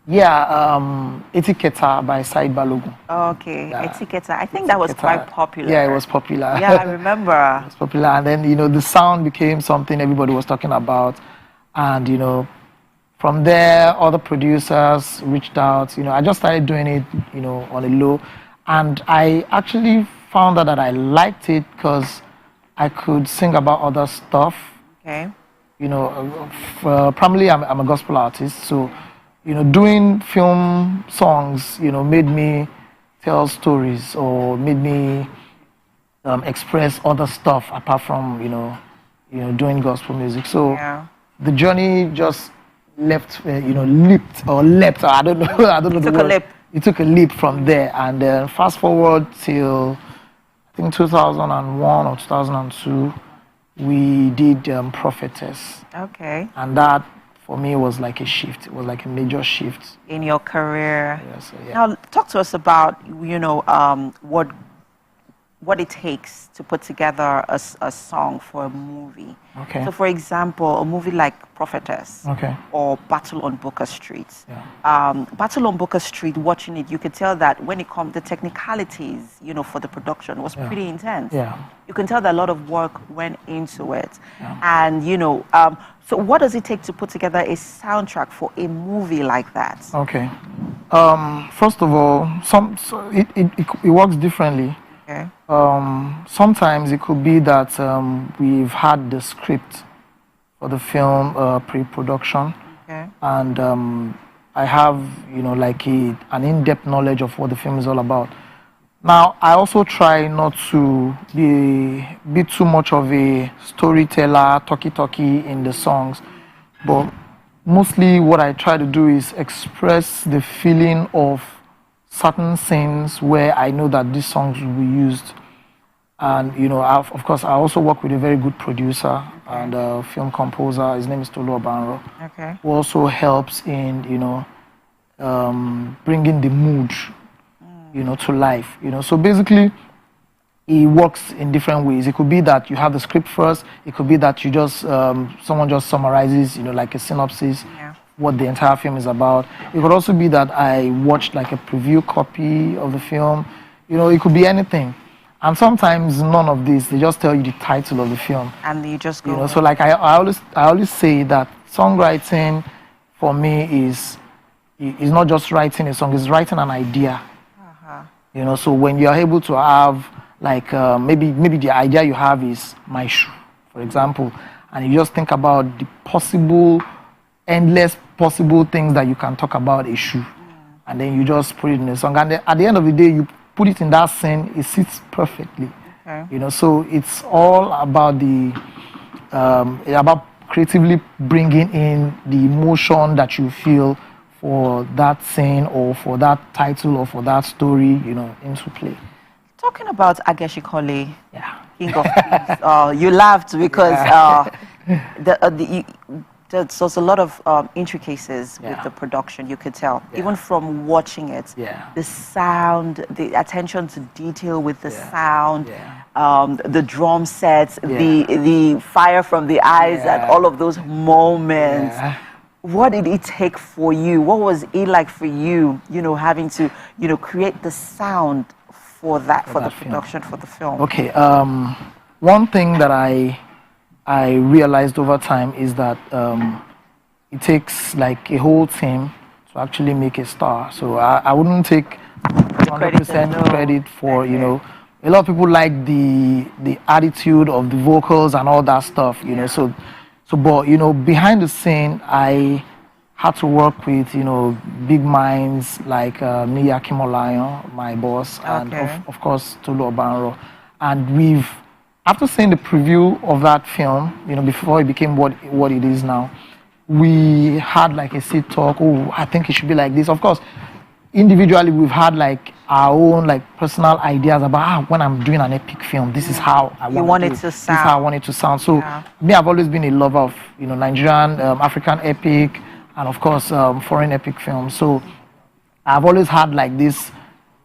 Yeah, Etiketa by Said Balogun. Okay, Etiketa. I think that was quite popular. Yeah, it was popular. Yeah, I remember. It was popular. And then, the sound became something everybody was talking about. And, from there, other producers reached out. I just started doing it, on a low. And I actually found out that I liked it because I could sing about other stuff. Okay. Primarily I'm a gospel artist. So, doing film songs, made me tell stories or made me express other stuff apart from, doing gospel music. So the journey just leapt, leapt. I don't know. I don't know the word. It took a leap from there, and then fast forward till I think 2001 or 2002, we did Prophetess. Okay. And that for me was like a shift. It was like a major shift in your career. Yeah, so, yeah. Now, talk to us about what it takes to put together a song for a movie. Okay. So, for example, a movie like Prophetess, okay, or Battle on Booker Street. Battle on Booker Street, watching it, you could tell that when it comes the technicalities, for the production was pretty intense. Yeah. You can tell that a lot of work went into it. And, so what does it take to put together a soundtrack for a movie like that? Okay. First of all, it works differently. Okay. Sometimes it could be that we've had the script for the film pre-production, and I have like an in-depth knowledge of what the film is all about. Now I also try not to be too much of a storyteller, talky in the songs, but mostly what I try to do is express the feeling of certain scenes where I know that these songs will be used. And, of course, I also work with a very good producer and a film composer. His name is Tolu Obanro. Okay. Who also helps in, bringing the mood, to life. So basically, it works in different ways. It could be that you have the script first. It could be that you just, someone just summarizes, like a synopsis. What the entire film is about. It could also be that I watched like a preview copy of the film. It could be anything. And sometimes none of this. They just tell you the title of the film. And you just go. So like I always say that songwriting for me is not just writing a song. It's writing an idea. So when you are able to have like maybe the idea you have is my shoe, for example, and you just think about the endless possible things that you can talk about a shoe, and then you just put it in a song, and at the end of the day you put it in that scene, it sits perfectly. So it's all about about creatively bringing in the emotion that you feel for that scene or for that title or for that story into play. Talking about Ageshikole, King of Kings, you laughed because there's a lot of intricacies with the production, you could tell, even from watching it. The sound, the attention to detail with the sound, the drum sets, the fire from the eyes, and all of those moments. What did it take for you? What was it like for you, having to, create the sound for that, for the production, for the film? Okay, one thing that I realized over time is that it takes like a whole team to actually make a star. So I wouldn't take 100% credit for, a lot of people like the attitude of the vocals and all that stuff, So but, behind the scene, I had to work with, you know, big minds like Niyi Akimolayan, my boss, and of course Tolu Obanro. And after seeing the preview of that film, you know, before it became what it is now, we had like a sit talk. Oh, I think it should be like this. Of course, individually we've had like our own like personal ideas about when I'm doing an epic film, this is how I want it to sound. This is how I want it to sound. So me, I've always been a lover of, you know, Nigerian, African epic, and of course foreign epic films. So I've always had like this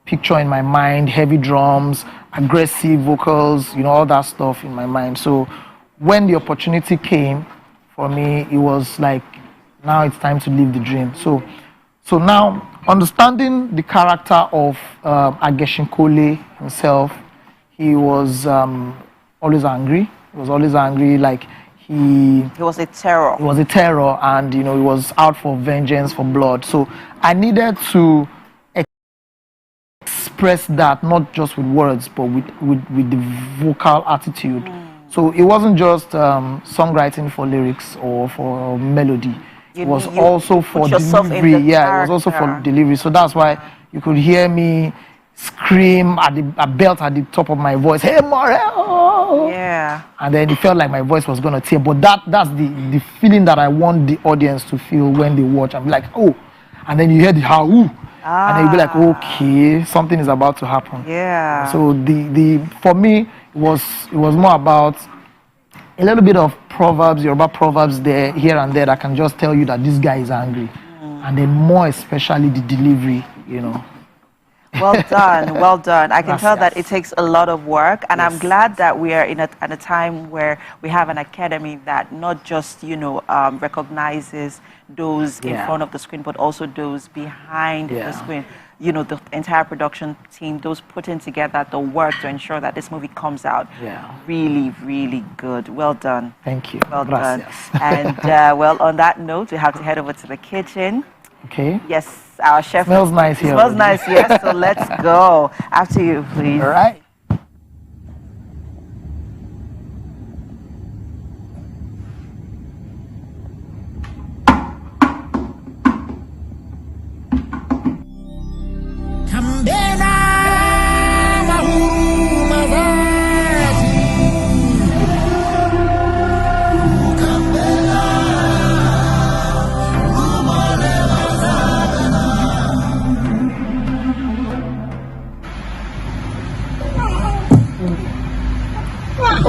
picture in my mind, heavy drums, aggressive vocals, you know, all that stuff in my mind. So when the opportunity came for me, it was like, now it's time to live the dream. So now, understanding the character of Ageshinkole himself, he was always angry. He was always angry, like he was a terror. He was a terror, and you know, he was out for vengeance, for blood. So I needed to express that, not just with words, but with the vocal attitude. So it wasn't just songwriting for lyrics or for melody. It was also for delivery. Yeah, it was also for delivery. So that's why you could hear me scream I belt at the top of my voice, "Hey, Morel!" Yeah. And then it felt like my voice was gonna tear. But that's the feeling that I want the audience to feel when they watch. I'm like, oh, and then you hear the how, and then you'll be like, okay, something is about to happen. Yeah. So for me, it was more about a little bit of proverbs, Yoruba proverbs there, here and there, that can just tell you that this guy is angry. And then more especially the delivery, you know. Well done, well done. I can tell that it takes a lot of work, and I'm glad that we are at a time where we have an academy that not just, you know, recognizes those in front of the screen, but also those behind the screen. You know, the entire production team, those putting together the work to ensure that this movie comes out really, really good. Well done. Thank you. Well done. And well, on that note, we have to head over to the kitchen. Okay. Yes, our chef. Smells nice here. Smells nice, yes. So let's go. After you, please. All right.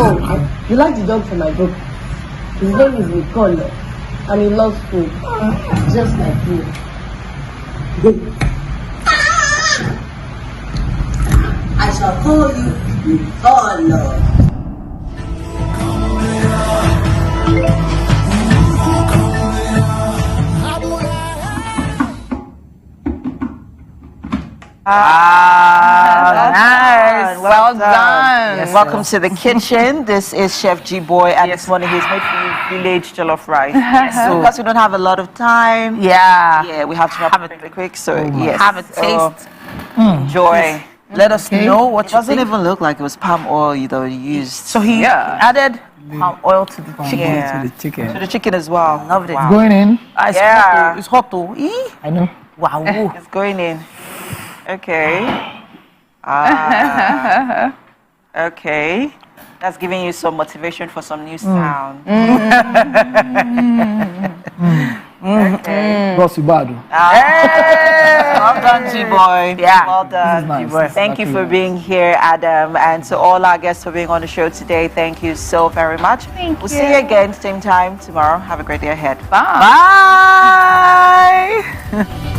Oh, you like the dog from my book? His name is Nicolo, and he loves food, just like you. I shall call you Nicolo. Nice. Well done. Yes, welcome to the kitchen. This is Chef G-Boy, and this morning he's made for you village jollof rice. So because we don't have a lot of time, we have to have it pretty quick. So have a taste. Enjoy. Let us know what it doesn't even look like it was palm oil that we used. So he added palm oil to the chicken. To the chicken as well. Loved it. It's going in. It's hot too. I know. Wow. It's going in. Okay. Okay. That's giving you some motivation for some new sound. Okay. Well done, G-Boy. Yeah. Well done, nice. G-Boy. Thank you for being here, Adam. And to all our guests for being on the show today, thank you so very much. We'll see you again, same time tomorrow. Have a great day ahead. Bye. Bye.